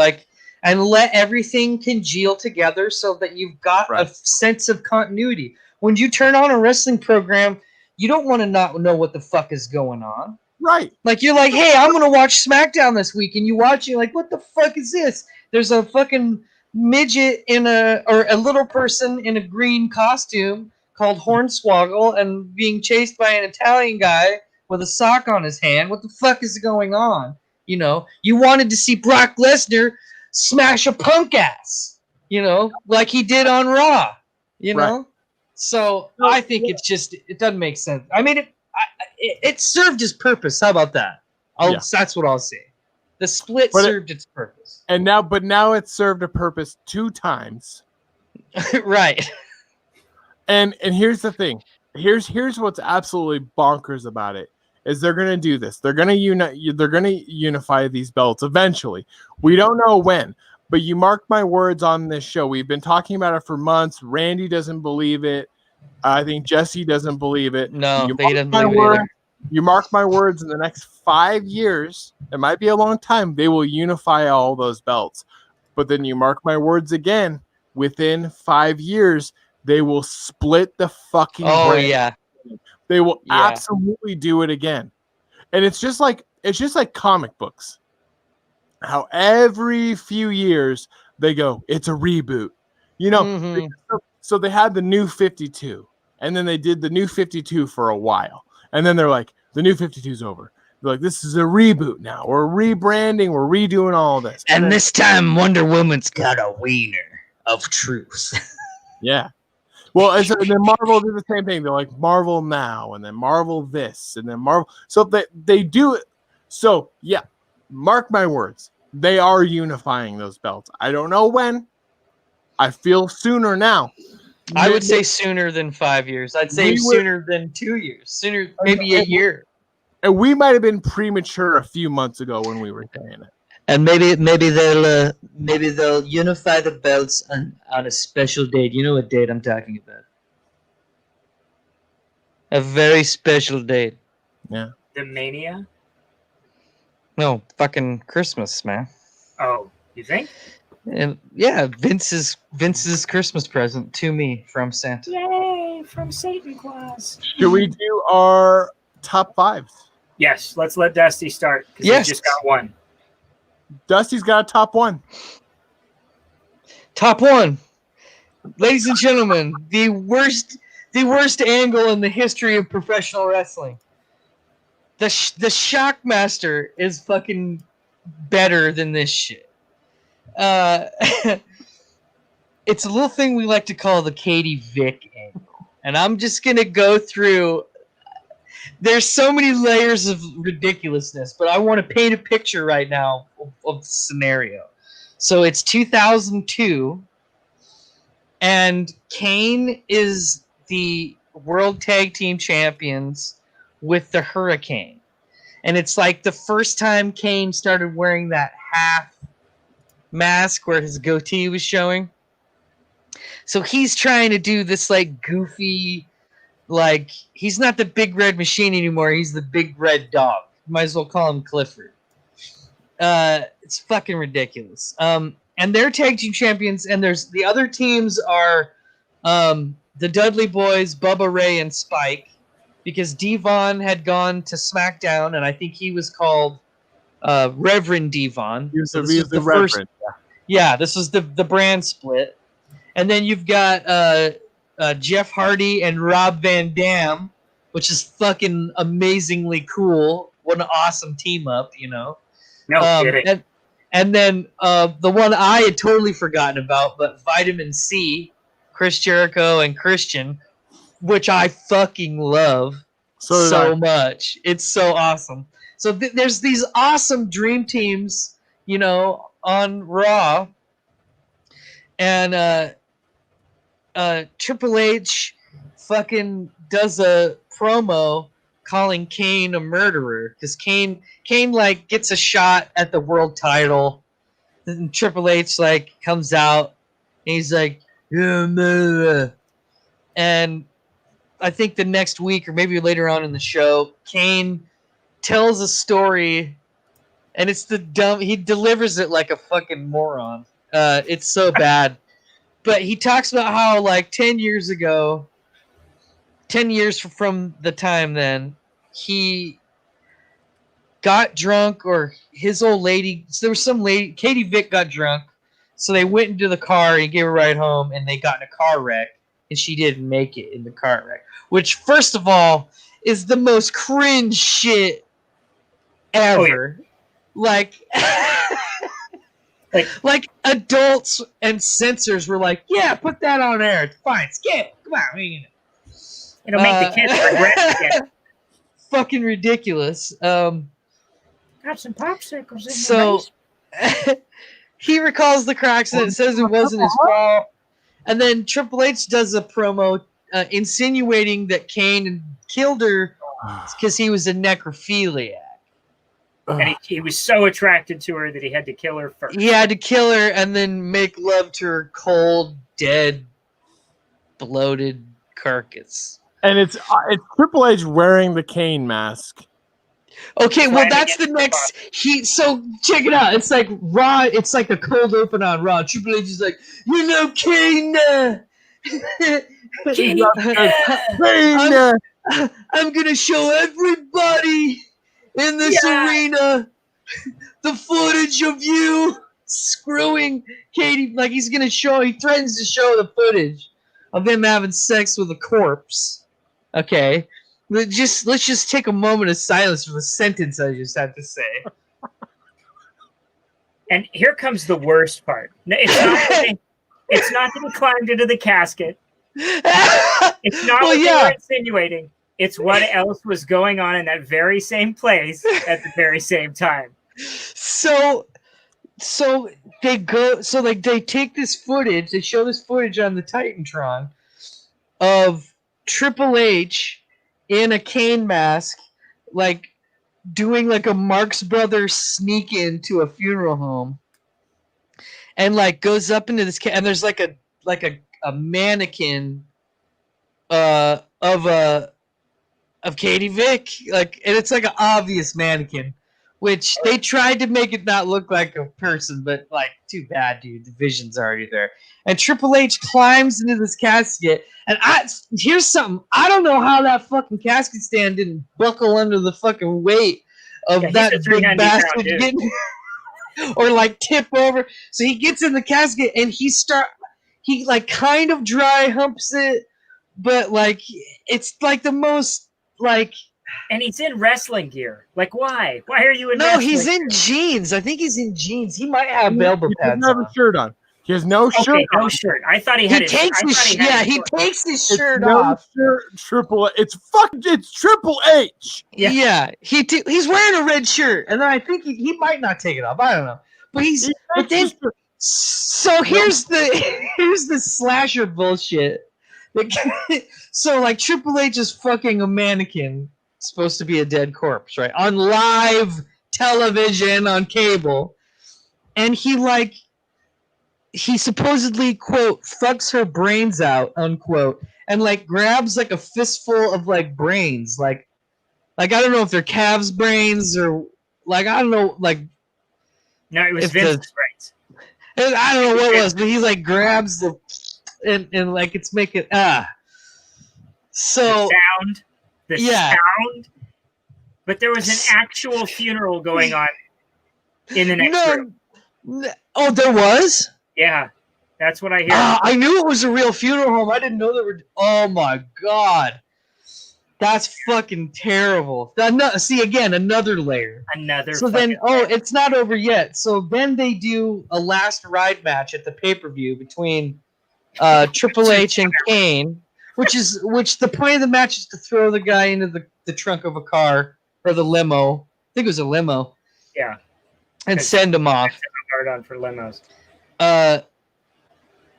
and let everything congeal together so that you've got a sense of continuity. When you turn on a wrestling program, you don't want to not know what the fuck is going on. Right. Like, you're like, hey, I'm going to watch SmackDown this week, and you watch it, like, what the fuck is this? There's a fucking midget or a little person in a green costume called Hornswoggle and being chased by an Italian guy with a sock on his hand. What the fuck is going on? You wanted to see Brock Lesnar smash a punk ass, like he did on Raw, Right. So I think it doesn't make sense. I mean, it served its purpose. How about that? That's what I'll say. The split served its purpose. But now it's served a purpose 2 times. Right. And here's the thing. Here's what's absolutely bonkers about it is they're gonna do this. They're gonna unify these belts eventually. We don't know when, but you mark my words on this show. We've been talking about it for months. Randy doesn't believe it. I think Jesse doesn't believe it. No, they doesn't believe it either. You mark my words, in the next 5 years, it might be a long time, they will unify all those belts. But then you mark my words again, within 5 years, they will split the fucking brand. Yeah. They will absolutely do it again. And it's just like comic books. How every few years they go, it's a reboot. So they had the New 52, and then they did the New 52 for a while. And then they're like, the New 52's over. They're like, this is a reboot now. We're rebranding. We're redoing all this. And this time, Wonder Woman's got a wiener of truth. Yeah. Well, and then Marvel did the same thing. They're like, Marvel now, and then Marvel this, and then Marvel. So they do it. So, yeah, mark my words. They are unifying those belts. I don't know when. I feel sooner now. I would say sooner than 5 years. I'd say sooner than 2 years. Sooner, maybe a year. And we might have been premature a few months ago when we were saying it. And maybe they'll unify the belts on a special date. You know what date I'm talking about? A very special date. Yeah. The Mania? No, fucking Christmas, man. Oh, you think? And yeah, Vince's Christmas present to me from Santa. Yay, from Satan Claus. Should we do our top 5s? Yes, let's let Dusty start because he just got one. Dusty's got a top 1. Top 1. ladies and gentlemen, the worst angle in the history of professional wrestling. The Shockmaster is fucking better than this shit. It's a little thing we like to call the Katie Vick angle. And I'm just going to go through. There's so many layers of ridiculousness, but I want to paint a picture right now of the scenario. So it's 2002, and Kane is the World Tag Team Champions with the Hurricane. And it's like the first time Kane started wearing that half mask where his goatee was showing. So he's trying to do this like goofy, like he's not the big red machine anymore. He's the big red dog. Might as well call him Clifford. It's fucking ridiculous. And they're tag team champions, and there's the other teams are the Dudley Boys, Bubba Ray, and Spike, because Devon had gone to SmackDown, and I think he was called Reverend Devon. He was the Reverend. Yeah, this was the brand split. And then you've got Jeff Hardy and Rob Van Dam, which is fucking amazingly cool. What an awesome team up, you know. No kidding. And then the one I had totally forgotten about, but Vitamin C, Chris Jericho and Christian, which I fucking love so much. It's so awesome. So there's these awesome dream teams, you know, on Raw. And Triple H fucking does a promo calling Kane a murderer, because Kane like gets a shot at the world title, and Triple H like comes out and he's like, "You're a murderer." And I think the next week or maybe later on in the show, Kane tells a story, and it's he delivers it like a fucking moron. It's so bad. But he talks about how, like, 10 years ago, 10 years from the time then, he got drunk, or his old lady, so there was some lady, Katie Vick got drunk, so they went into the car, he gave her a ride home, and they got in a car wreck, and she didn't make it in the car wreck. Which, first of all, is the most cringe shit ever. Oh, yeah. Like adults and censors were like, yeah, put that on air. It's fine. Skip. Come on. It'll make the kids regret it. Fucking ridiculous. Got some popsicles in so he recalls the cracks and it says it wasn't his fault. And then Triple H does a promo insinuating that Kane killed her because he was a necrophiliac. And he was so attracted to her that he had to kill her first. He had to kill her and then make love to her cold, dead, bloated carcass. And it's Triple H wearing the Kane mask. Okay, well that's the next. So check it out. It's like Raw. It's like a cold open on Raw. Triple H is like, you know, Kane. I'm gonna show everybody in this arena the footage of you screwing Katie. Like he threatens to show the footage of him having sex with a corpse. Okay, let's just take a moment of silence for the sentence I just had to say. And here comes the worst part. It's not that he climbed into the casket. It's not what they were insinuating. It's what else was going on in that very same place at the very same time. So they go. So like they take this footage. They show this footage on the Titantron of Triple H in a Kane mask, like doing like a Marx Brothers sneak into a funeral home, and like goes up into this. And there's like a mannequin of Katie Vick, like, and it's like an obvious mannequin, which they tried to make it not look like a person, but like, too bad, dude. The vision's already there. And Triple H climbs into this casket, and here's something. I don't know how that fucking casket stand didn't buckle under the fucking weight of that big bastard getting, or like tip over. So he gets in the casket and he he like kind of dry humps it, but like it's like the most like. And he's in wrestling gear. Like, why? Why are you in? No, he's wrestling in gear? jeans. I think he's in jeans. He might have elbow He pads doesn't have on. a shirt on. He has no shirt Okay, on. no shirt. I thought he had his. Takes I his thought he had his he takes his It's shirt no off. shirt, it's Triple H. Yeah. He's wearing a red shirt, and then I think he might not take it off. I don't know, but but then so here's the slasher bullshit. So like Triple H is fucking a mannequin, supposed to be a dead corpse, right? On live television on cable, and he supposedly, quote, fucks her brains out, unquote, and like grabs like a fistful of like brains, like I don't know if they're calves brains or like I don't know, like No, it was Vince's brains. I don't know what it was, but he like grabs the and like it's making so the sound. But there was an actual funeral going on in the next room. Oh, there was? Yeah, that's what I hear. I knew it was a real funeral home. I didn't know there were. Oh my god, that's fucking terrible. See again, another layer. So then, it's not over yet. So then they do a last ride match at the pay-per-view between Triple H and Kane, which the point of the match is to throw the guy into the trunk of a car or the limo. I think it was a limo. Yeah. And send him off. Hard on for limos.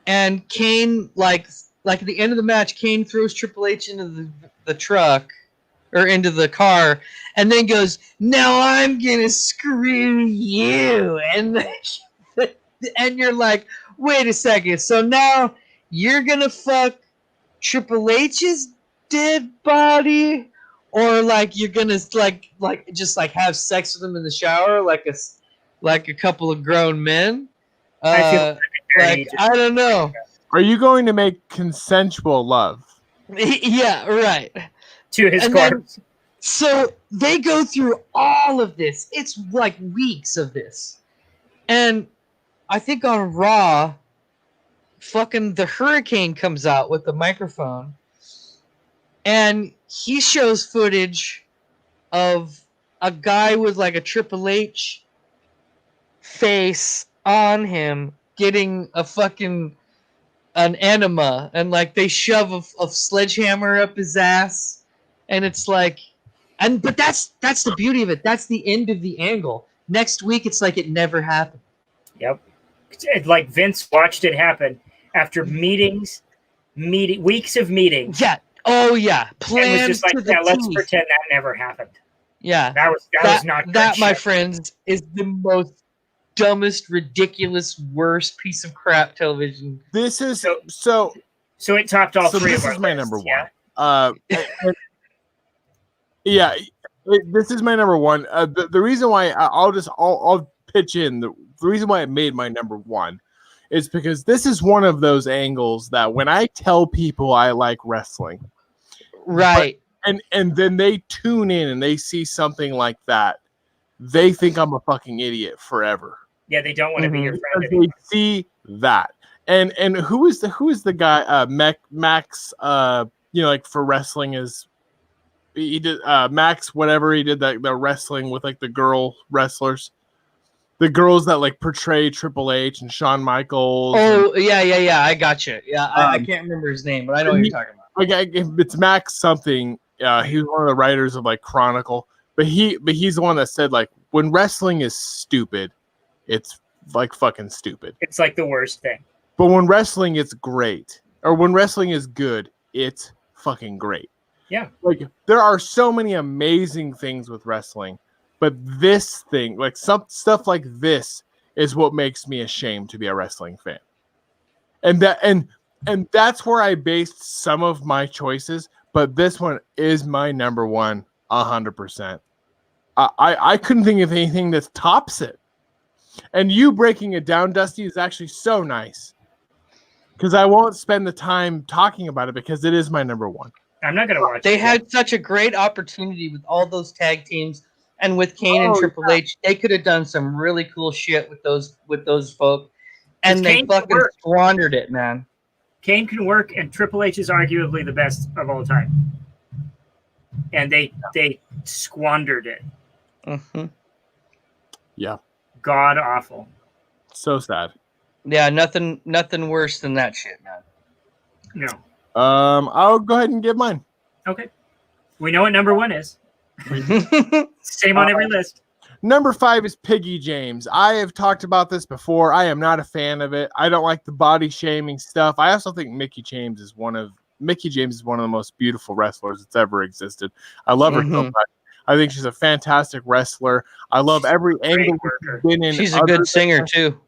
And Kane, like at the end of the match, Kane throws Triple H into the truck or into the car, and then goes, "Now I'm gonna screw you," and you're like, "Wait a second, so now you're gonna fuck Triple H's dead body, or like you're gonna like just like have sex with him in the shower like a couple of grown men?" I don't know. Are you going to make consensual love? Yeah, right. To his corpse. So they go through all of this. It's like weeks of this. And I think on Raw, fucking the Hurricane comes out with the microphone. And he shows footage of a guy with like a Triple H face on him getting an enema, and like they shove a sledgehammer up his ass, and it's like, but that's the beauty of it. That's the end of the angle. Next week, it's like it never happened. Yep. It's like Vince watched it happen after weeks of meetings. Yeah. Oh yeah. Planned. And was just like, yeah, let's pretend that never happened. Yeah. That was not that, my shit. friends, is the most dumbest, ridiculous, worst piece of crap television. This is so it topped all three of our This is my lists, number one. Yeah. This is my number one. The reason why I'll pitch in the reason why it made my number one is because this is one of those angles that when I tell people I like wrestling, right, and then they tune in and they see something like that, they think I'm a fucking idiot forever. Yeah, they don't want to be your friend anymore. They see that. And who is the guy Max like for wrestling is he did Max whatever he did that the wrestling with like the girl wrestlers. The girls that like portray Triple H and Shawn Michaels. Oh, yeah. I got you. Yeah, I can't remember his name, but I know what you're talking about. Okay, it's Max something. He was one of the writers of like Chronicle. But he's the one that said like when wrestling is stupid, it's like fucking stupid. It's like the worst thing. But when wrestling is great, or when wrestling is good, it's fucking great. Yeah. Like there are so many amazing things with wrestling, but this thing, like some stuff like this, is what makes me ashamed to be a wrestling fan. And that's where I based some of my choices. But this one is my number one, 100%. I couldn't think of anything that tops it. And you breaking it down, Dusty, is actually so nice. Because I won't spend the time talking about it because it is my number one. I'm not going to watch it. They had such a great opportunity with all those tag teams and with Kane and Triple H. They could have done some really cool shit with those folk. And they fucking squandered it, man. Kane can work, and Triple H is arguably the best of all time. And they squandered it. Mm-hmm. Yeah. God awful. So sad. Yeah, nothing worse than that shit, man. No. I'll go ahead and give mine. Okay. We know what number 1 is. Same on every list. Number 5 is Piggy James. I have talked about this before. I am not a fan of it. I don't like the body shaming stuff. I also think Mickie James is one of the most beautiful wrestlers that's ever existed. I love her so much. I think she's a fantastic wrestler. I love every angle she's been in. She's a good singer too.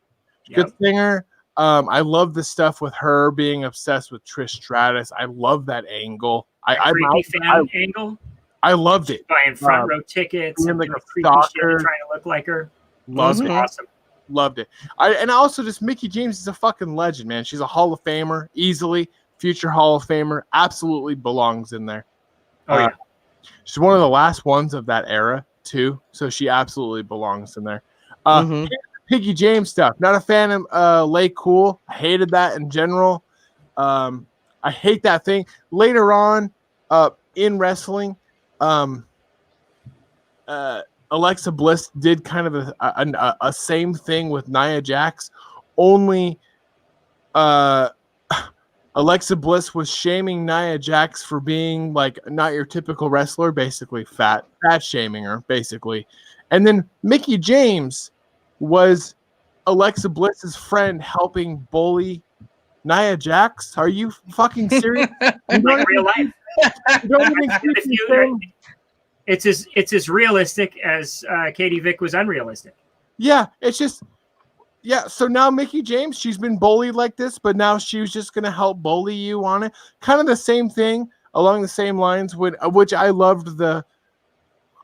Good singer. I love the stuff with her being obsessed with Trish Stratus. I love that angle. Angle. I loved it. Buying front row tickets and like doing a freaky shit and trying to look like her. Loved it. Awesome. Loved it. And also just Mickie James is a fucking legend, man. She's a Hall of Famer, easily. Future Hall of Famer. Absolutely belongs in there. Oh, yeah. She's one of the last ones of that era, too. So she absolutely belongs in there. Piggy James stuff. Not a fan of Lay Cool. I hated that in general. I hate that thing. Later on in wrestling, Alexa Bliss did kind of a same thing with Nia Jax, only Alexa Bliss was shaming Nia Jax for being like not your typical wrestler, basically fat shaming her, basically. And then Mickie James was Alexa Bliss's friend helping bully Nia Jax. Are you fucking serious? Like real life. It's as realistic as Katie Vick was unrealistic. Yeah, it's just so now Mickie James, she's been bullied like this, but now she was just gonna help bully you on it. Kind of the same thing along the same lines, which I loved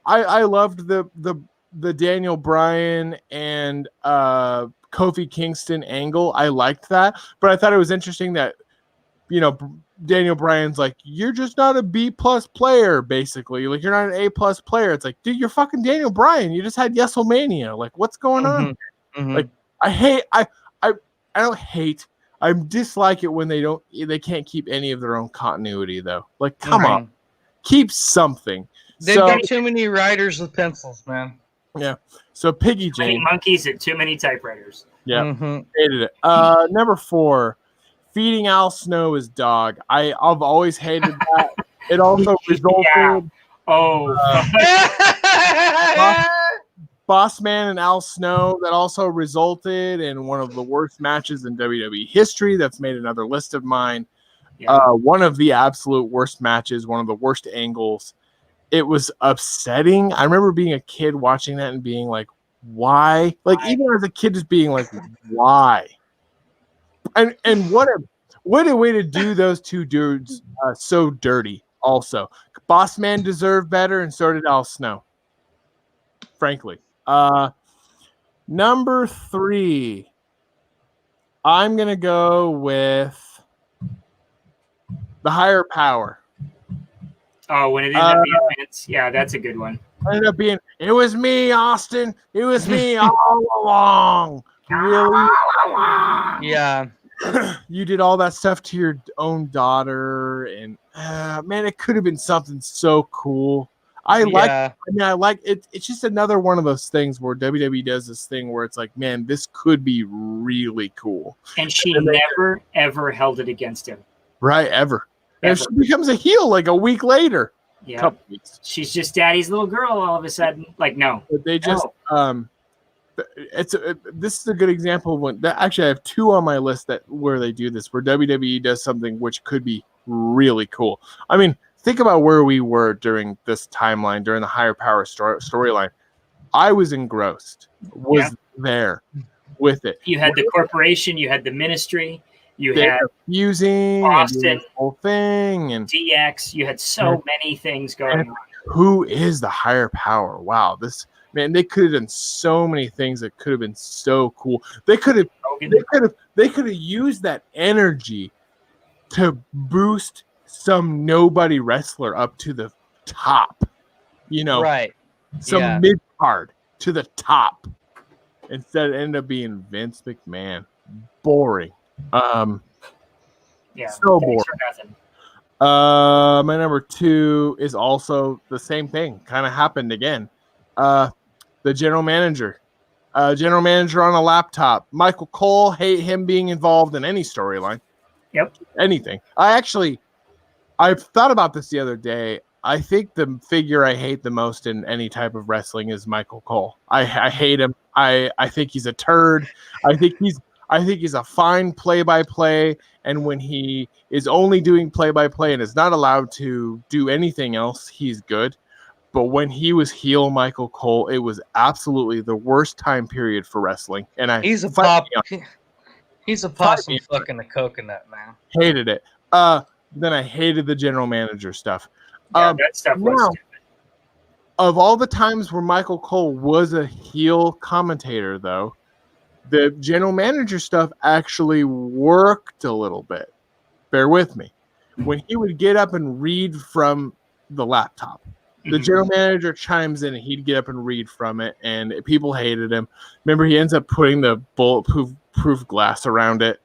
I loved the Daniel Bryan and Kofi Kingston angle. I liked that, but I thought it was interesting that Daniel Bryan's like, you're just not a B+ player, basically. Like, you're not an A+ player. It's like, dude, you're fucking Daniel Bryan. You just had Yeselmania. Like, what's going on? Like, I dislike it when they can't keep any of their own continuity, though. Like, come on. Keep something. They've got too many writers with pencils, man. Yeah. So Piggy James. Too many monkeys and too many typewriters. Yeah. Hated it. Number 4. Feeding Al Snow his dog. I've always hated that. It also resulted. Boss Man and Al Snow. That also resulted in one of the worst matches in WWE history. That's made another list of mine. Yeah. One of the absolute worst matches. One of the worst angles. It was upsetting. I remember being a kid watching that and being like, "Why?" Like even as a kid, just being like, "Why?" And what a way to do those two dudes so dirty. Also, Boss Man deserved better, and so did Al Snow. Frankly, number 3, I'm gonna go with the Higher Power. Oh, when it ended up being Vince, yeah, that's a good one. Ended up being, it was me, Austin. It was me all along. Really? Yeah. You did all that stuff to your own daughter, and man, it could have been something so cool. I like it. It's just another one of those things where WWE does this thing where it's like, man, this could be really cool. And she never, ever held it against him. Right, ever. And she becomes a heel like a week later. Yeah. Couple weeks. She's just daddy's little girl all of a sudden. Like, no. But they just this is a good example of when actually I have 2 on my list where they do this, where WWE does something which could be really cool. I mean, think about where we were during this timeline, during the Higher Power storyline. I was engrossed, there with it. You had the corporation, you had the ministry, you had using Austin, the whole thing, and DX. You had so many things going on. Who is the Higher Power? Wow, man, they could have done so many things that could have been so cool. They could have used that energy to boost some nobody wrestler up to the top. Right. Some mid card to the top. Instead, it ended up being Vince McMahon. Boring. Yeah. So Thanks boring. for nothing. My number 2 is also the same thing. Kind of happened again. The general manager. General manager on a laptop. Michael Cole, hate him being involved in any storyline. Yep. Anything. I've thought about this the other day. I think the figure I hate the most in any type of wrestling is Michael Cole. I hate him. I think he's a turd. I think he's a fine play-by-play, and when he is only doing play-by-play and is not allowed to do anything else, he's good. But when he was heel Michael Cole, it was absolutely the worst time period for wrestling. And He's a possum fucking a coconut, man. Hated it. Then I hated the general manager stuff. Yeah, that stuff was stupid. Of all the times where Michael Cole was a heel commentator, though, the general manager stuff actually worked a little bit. Bear with me. When he would get up and read from the laptop, the general manager chimes in and he'd get up and read from it, and people hated him. Remember, he ends up putting the bulletproof glass around it.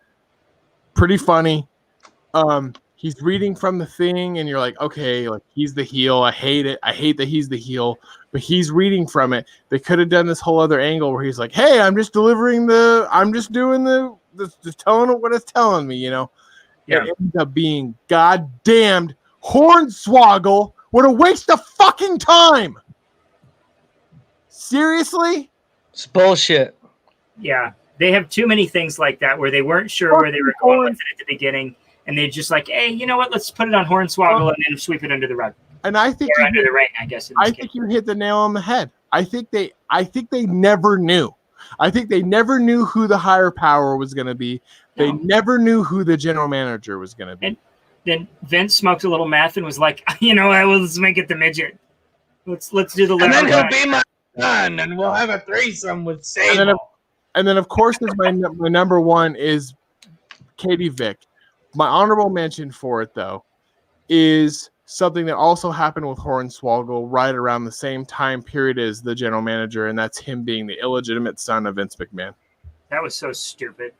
Pretty funny. He's reading from the thing, and you're like, okay, like he's the heel. I hate it. I hate that he's the heel, but he's reading from it. They could have done this whole other angle where he's like, hey, I'm just doing the tone of what it's telling me, you know? Yeah. It ends up being goddamned hornswoggle. What a waste of fucking time. Seriously? It's bullshit. Yeah. They have too many things like that where they weren't sure where they were going with it at the beginning. And they're just like, hey, you know what? Let's put it on Hornswoggle and then sweep it under the rug. And I think under the ring, I guess. I think you hit the nail on the head. I think they never knew. I think they never knew who the higher power was going to be. They never knew who the general manager was going to be. And then Vince smoked a little meth and was like, you know, let's make it the midget. Let's do the. And then he'll be my son, and we'll have a threesome with Sable. And then of course, my number 1 is Katie Vick. My honorable mention for it, though, is something that also happened with Hornswoggle right around the same time period as the general manager, and that's him being the illegitimate son of Vince McMahon. That was so stupid.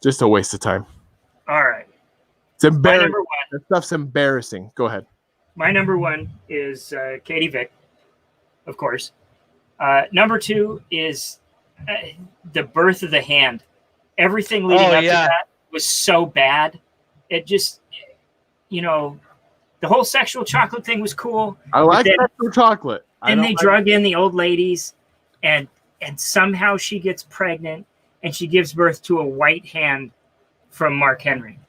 Just a waste of time. All right. It's embarrassing. That stuff's embarrassing. Go ahead. My number 1 is Katie Vick, of course. Number 2 is the birth of the hand. Everything leading up to that was so bad. It just, you know, the whole sexual chocolate thing was cool. I like sexual chocolate. And they drug in the old ladies, and somehow she gets pregnant, and she gives birth to a white hand from Mark Henry,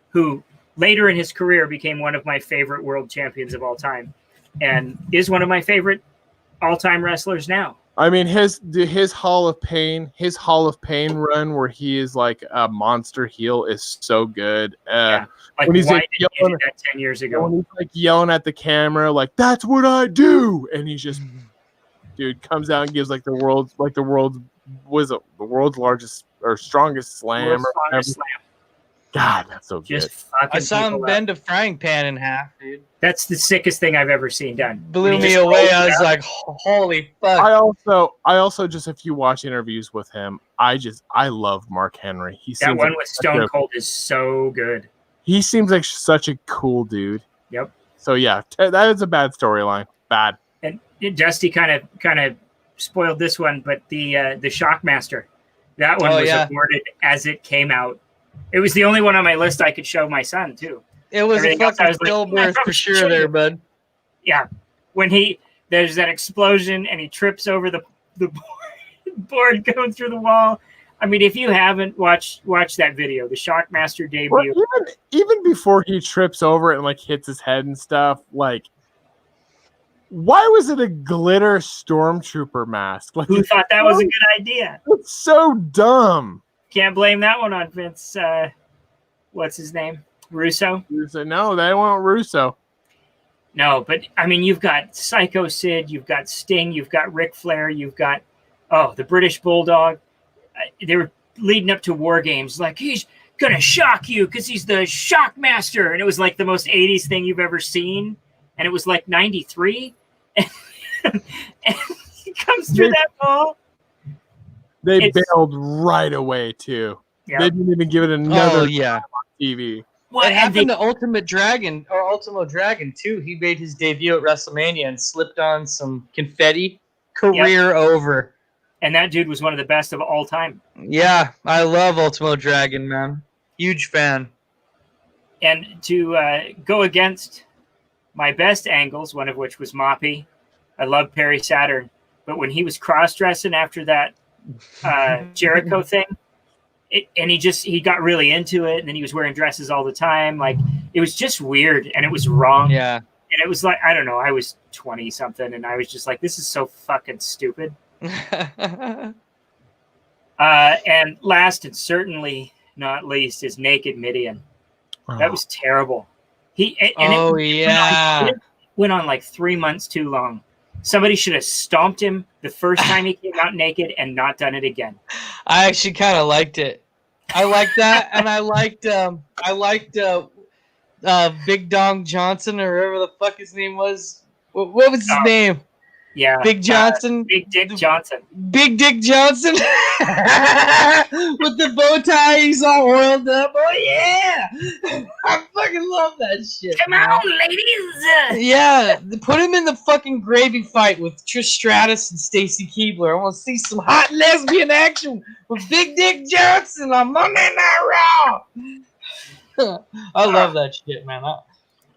who later in his career became one of my favorite world champions of all time, and is one of my favorite all-time wrestlers now. I mean, his Hall of Pain run where he is like a monster heel is so good. Like when he's why did you do that 10 years ago? When he's like yelling at the camera, like that's what I do, and he's just, dude, comes out and gives like the world's largest or strongest slam. God, that's so good. I saw him bend a frying pan in half, dude. That's the sickest thing I've ever seen done. Blew me away. I was like, holy fuck. I also just, if you watch interviews with him, I love Mark Henry. That one with Stone Cold is so good. He seems like such a cool dude. Yep. So yeah, that is a bad storyline. Bad. And Dusty kind of spoiled this one, but the Shockmaster, that one was awarded as it came out. It was the only one on my list I could show my son too. It was a fucking stillbirth for sure there, bud. Yeah. When there's that explosion and he trips over the board going through the wall. I mean, if you haven't watched that video, the Shockmaster debut. Well, even before he trips over it and like hits his head and stuff, like why was it a glitter stormtrooper mask? Like, who thought that was a good idea? It's so dumb. Can't blame that one on Vince. What's his name? Russo? No, they want Russo. No, but I mean, you've got Psycho Sid, you've got Sting, you've got Ric Flair, you've got the British Bulldog. They were leading up to War Games, like he's gonna shock you because he's the Shockmaster, and it was like the most '80s thing you've ever seen, and it was like '93, and he comes through that ball. They bailed right away too. Yep. They didn't even give it another. Oh yeah. TV. Well, It happened to Ultimate Dragon or Ultimo Dragon too. He made his debut at WrestleMania and slipped on some confetti. Career over. And that dude was one of the best of all time. Yeah, I love Ultimo Dragon, man. Huge fan. And to go against my best angles, one of which was Moppy. I love Perry Saturn. But when he was cross-dressing after that Jericho thing, and he got really into it, and then he was wearing dresses all the time. Like, it was just weird, and it was wrong. Yeah. And it was like, I don't know, I was 20-something, and I was just like, this is so fucking stupid. And last and certainly not least is Naked Midian. That was terrible. It went on like 3 months too long. Somebody should have stomped him the first time he came out naked and not done it again. I actually kind of liked it. I liked that, and I liked Big Dong Johnson or whatever the fuck his name was. What was his name? Yeah, Big Johnson. Big Dick Johnson. Big Dick Johnson with the bow tie. He's all oiled up. Oh yeah, I fucking love that shit. Come on, ladies. Yeah, put him in the fucking gravy fight with Trish Stratus and Stacy Keibler. I want to see some hot lesbian action with Big Dick Johnson on Monday Night Raw. I love that shit, man.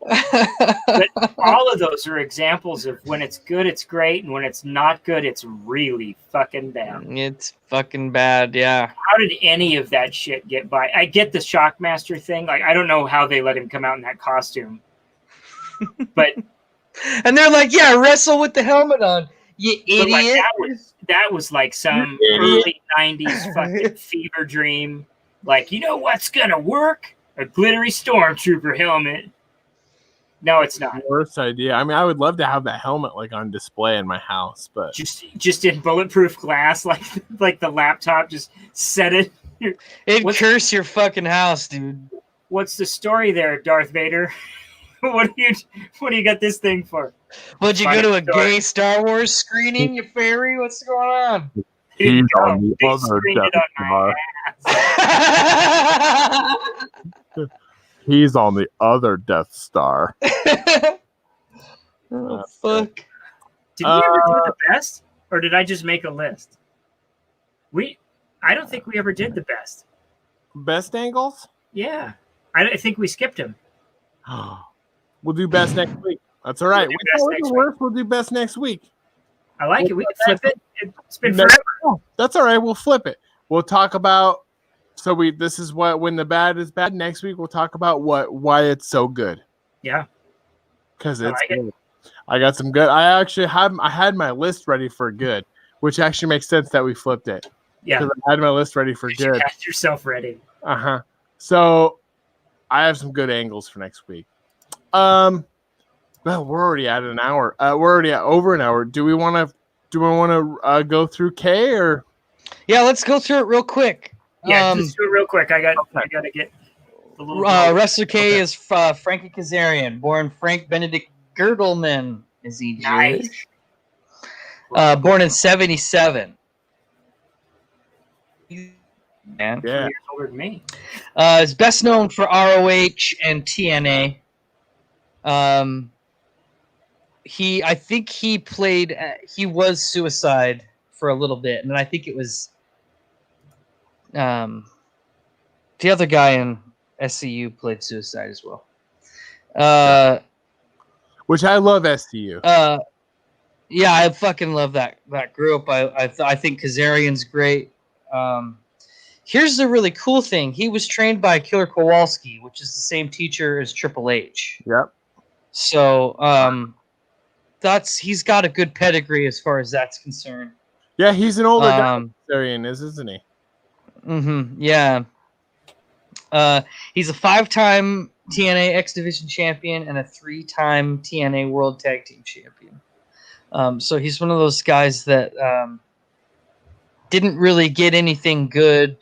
But all of those are examples of when it's good, it's great, and when it's not good, it's really fucking bad. It's fucking bad, yeah. How did any of that shit get by? I get the Shockmaster thing. Like, I don't know how they let him come out in that costume. But and they're like, yeah, wrestle with the helmet on, you idiot. Like, that was like some early 90s fucking fever dream. Like, you know what's gonna work? A glittery stormtrooper helmet. No, it's not. Worst idea. I mean, I would love to have that helmet like on display in my house, but just in bulletproof glass, like the laptop, just set it. It'd curse your fucking house, dude. What's the story there, Darth Vader? What do you got this thing for? Would you go to a gay Star Wars screening, you fairy? What's going on? He's on the other Death Star. He's on the other Death Star. Oh, fuck. Did we ever do the best? Or did I just make a list? I don't think we ever did the best. Best angles? Yeah. I think we skipped him. We'll do best next week. That's all right. We'll do best next week. I like it. We can flip it. It's been forever. That's all right. We'll flip it. We'll talk about. So this is what when the bad is bad. Next week we'll talk about why it's so good. Yeah, because it's good. I got some good. I had my list ready for good, which actually makes sense that we flipped it. Yeah, because I had my list ready for good. You had yourself ready. So I have some good angles for next week. Well, we're already at an hour. We're already at over an hour. Do we want to go through K or? Yeah, let's go through it real quick. Yeah, just do it real quick. I got to get a little. Wrestler K is Frankie Kazarian, born Frank Benedict Gerdelman, is he Jewish? Nice. Born in 1977. Yeah. 2 years older than me. Is best known for ROH and TNA. I think he played. He was Suicide for a little bit, and I think it was. The other guy in SCU played Suicide as well. Which I love SCU. Yeah, I fucking love that group. I think Kazarian's great. Here's the really cool thing. He was trained by Killer Kowalski, which is the same teacher as Triple H. Yep. So he's got a good pedigree as far as that's concerned. Yeah, he's an older guy. Kazarian isn't he? Mm-hmm. Yeah. He's a 5-time TNA X Division champion and a 3-time TNA World Tag Team champion. So he's one of those guys that didn't really get any good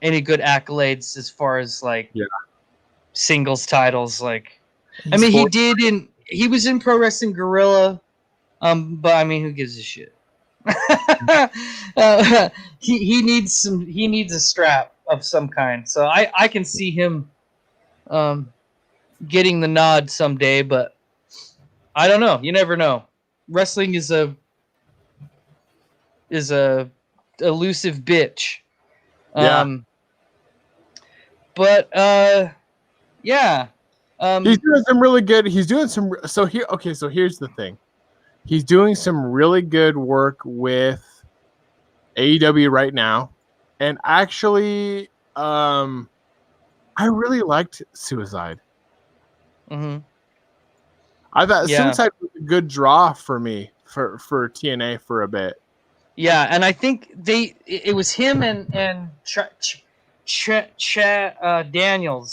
accolades as far as singles titles. I mean, he was in Pro Wrestling Guerrilla, but I mean, who gives a shit? He needs a strap. of some kind. So I can see him getting the nod someday, but I don't know. You never know. Wrestling is a elusive bitch. Yeah. But yeah. He's doing some really good. He's doing some. So here, okay. So here's the thing. He's doing some really good work with AEW right now, and actually, I really liked Suicide. Mm-hmm. I thought Yeah. Suicide was a good draw for me for TNA for a bit. Yeah, and I think it was him and Daniel.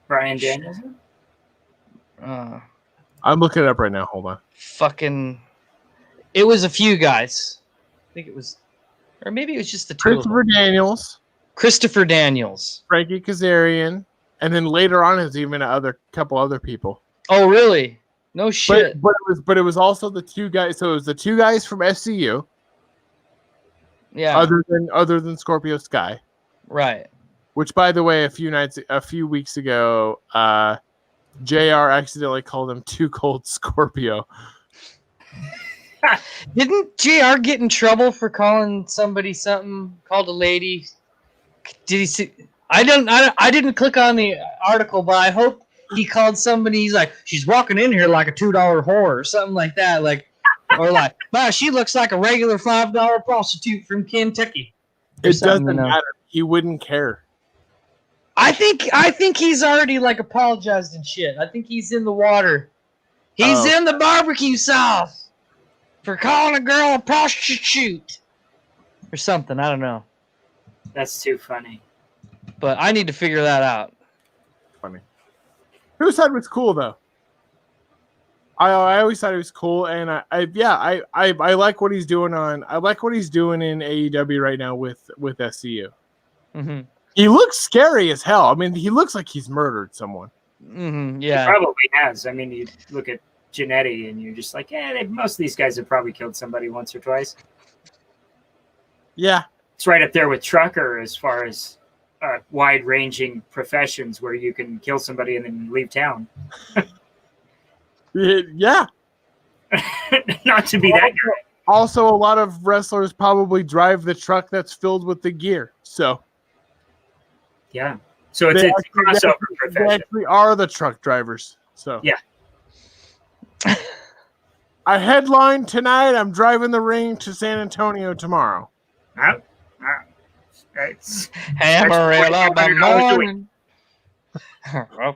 Brian Danielson. I'm looking it up right now. Hold on. It was a few guys. I think it was, or maybe it was just the two of them. Christopher Daniels, Frankie Kazarian, and then later on is even a couple other people. Oh, really? No shit. But it was also the two guys. So it was the two guys from SCU. Yeah. Other than Scorpio Sky. Right. Which, by the way, a few weeks ago, JR accidentally called him Too Cold Scorpio. Didn't JR get in trouble for calling somebody something? Called a lady? Did he see? I didn't click on the article, but I hope he called somebody. He's like, she's walking in here like a $2 whore or something like that. Or like, wow, she looks like a regular $5 prostitute from Kentucky. It doesn't matter. He wouldn't care. I think he's already like apologized and shit. I think he's in the water. He's in the barbecue sauce for calling a girl a prostitute or something. I don't know. That's too funny. But I need to figure that out. Funny. Suicide was cool though. I always thought it was cool, and I like what he's doing I like what he's doing in AEW right now with SCU. Mm-hmm. He looks scary as hell. I mean, he looks like he's murdered someone. Mm-hmm. Yeah, he probably has. I mean, you look at Jannetty, and you're just like, most of these guys have probably killed somebody once or twice. Yeah, it's right up there with Trucker as far as wide-ranging professions where you can kill somebody and then leave town. Yeah. Not to be that guy. Also, a lot of wrestlers probably drive the truck that's filled with the gear. So, yeah. So it's a crossover profession. They actually are the truck drivers. So, yeah. I headline tonight. I'm driving the ring to San Antonio tomorrow. Amarillo by morning. No,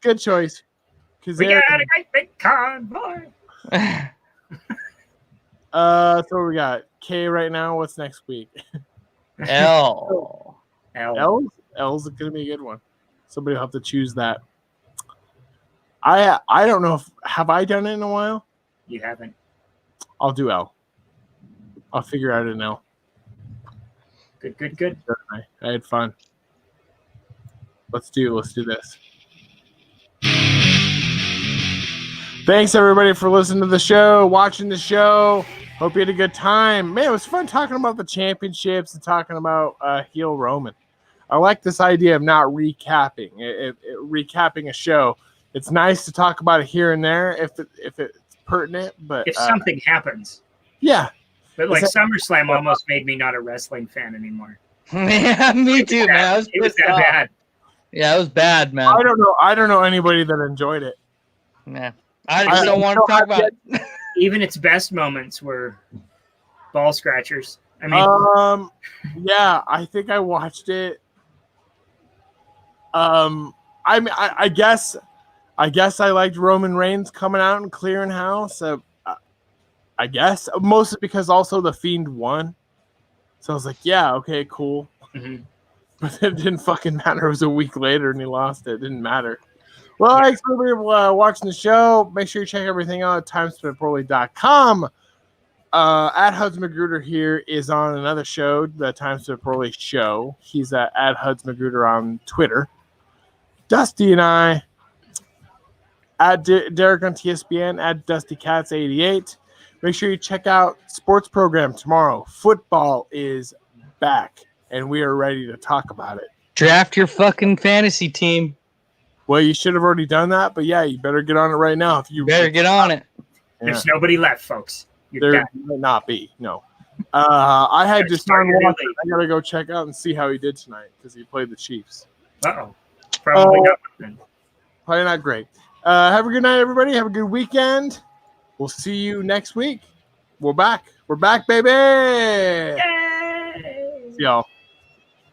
good choice. We got a great big convoy. So we got K right now. What's next week? L's gonna be a good one. Somebody will have to choose that. I don't know have I done it in a while? You haven't. I'll do L. I'll figure out an L. Good. I had fun. Let's do this. Thanks everybody for listening to the show, watching the show. Hope you had a good time. Man, it was fun talking about the championships and talking about heel Roman. I like this idea of not recapping. Recapping a show. It's nice to talk about it here and there if it's pertinent, but if something happens. Yeah. But like SummerSlam almost made me not a wrestling fan anymore. Yeah, me too, man. It was that bad. Yeah, it was bad, man. I don't know anybody that enjoyed it. Nah. I just don't want to talk about it. Even its best moments were ball scratchers. I mean, yeah, I think I watched it. I guess I liked Roman Reigns coming out and clearing house. I guess mostly because also the Fiend won, so I was like, yeah, okay, cool. Mm-hmm. But it didn't fucking matter. It was a week later and he lost it. It didn't matter. Well, thanks for watching the show. Make sure you check everything out at timespentpoorly.com. At Huds Magruder here is on another show, the Time Spent Poorly show. He's at Huds Magruder on Twitter. Dusty and I, at Derek on TSPN, at DustyCats88. Make sure you check out sports program tomorrow. Football is back, and we are ready to talk about it. Draft your fucking fantasy team. Well, you should have already done that, but yeah, you better get on it right now. If you better get on it. Yeah. There's nobody left, folks. You're There done. might not be. No. I had Yeah, just started started watching. late. I gotta go check out and see how he did tonight because he played the Chiefs. Uh-oh. Probably not then. Probably not great. Have a good night, everybody. Have a good weekend. We'll see you next week. We're back. We're back, baby. Yay! See y'all.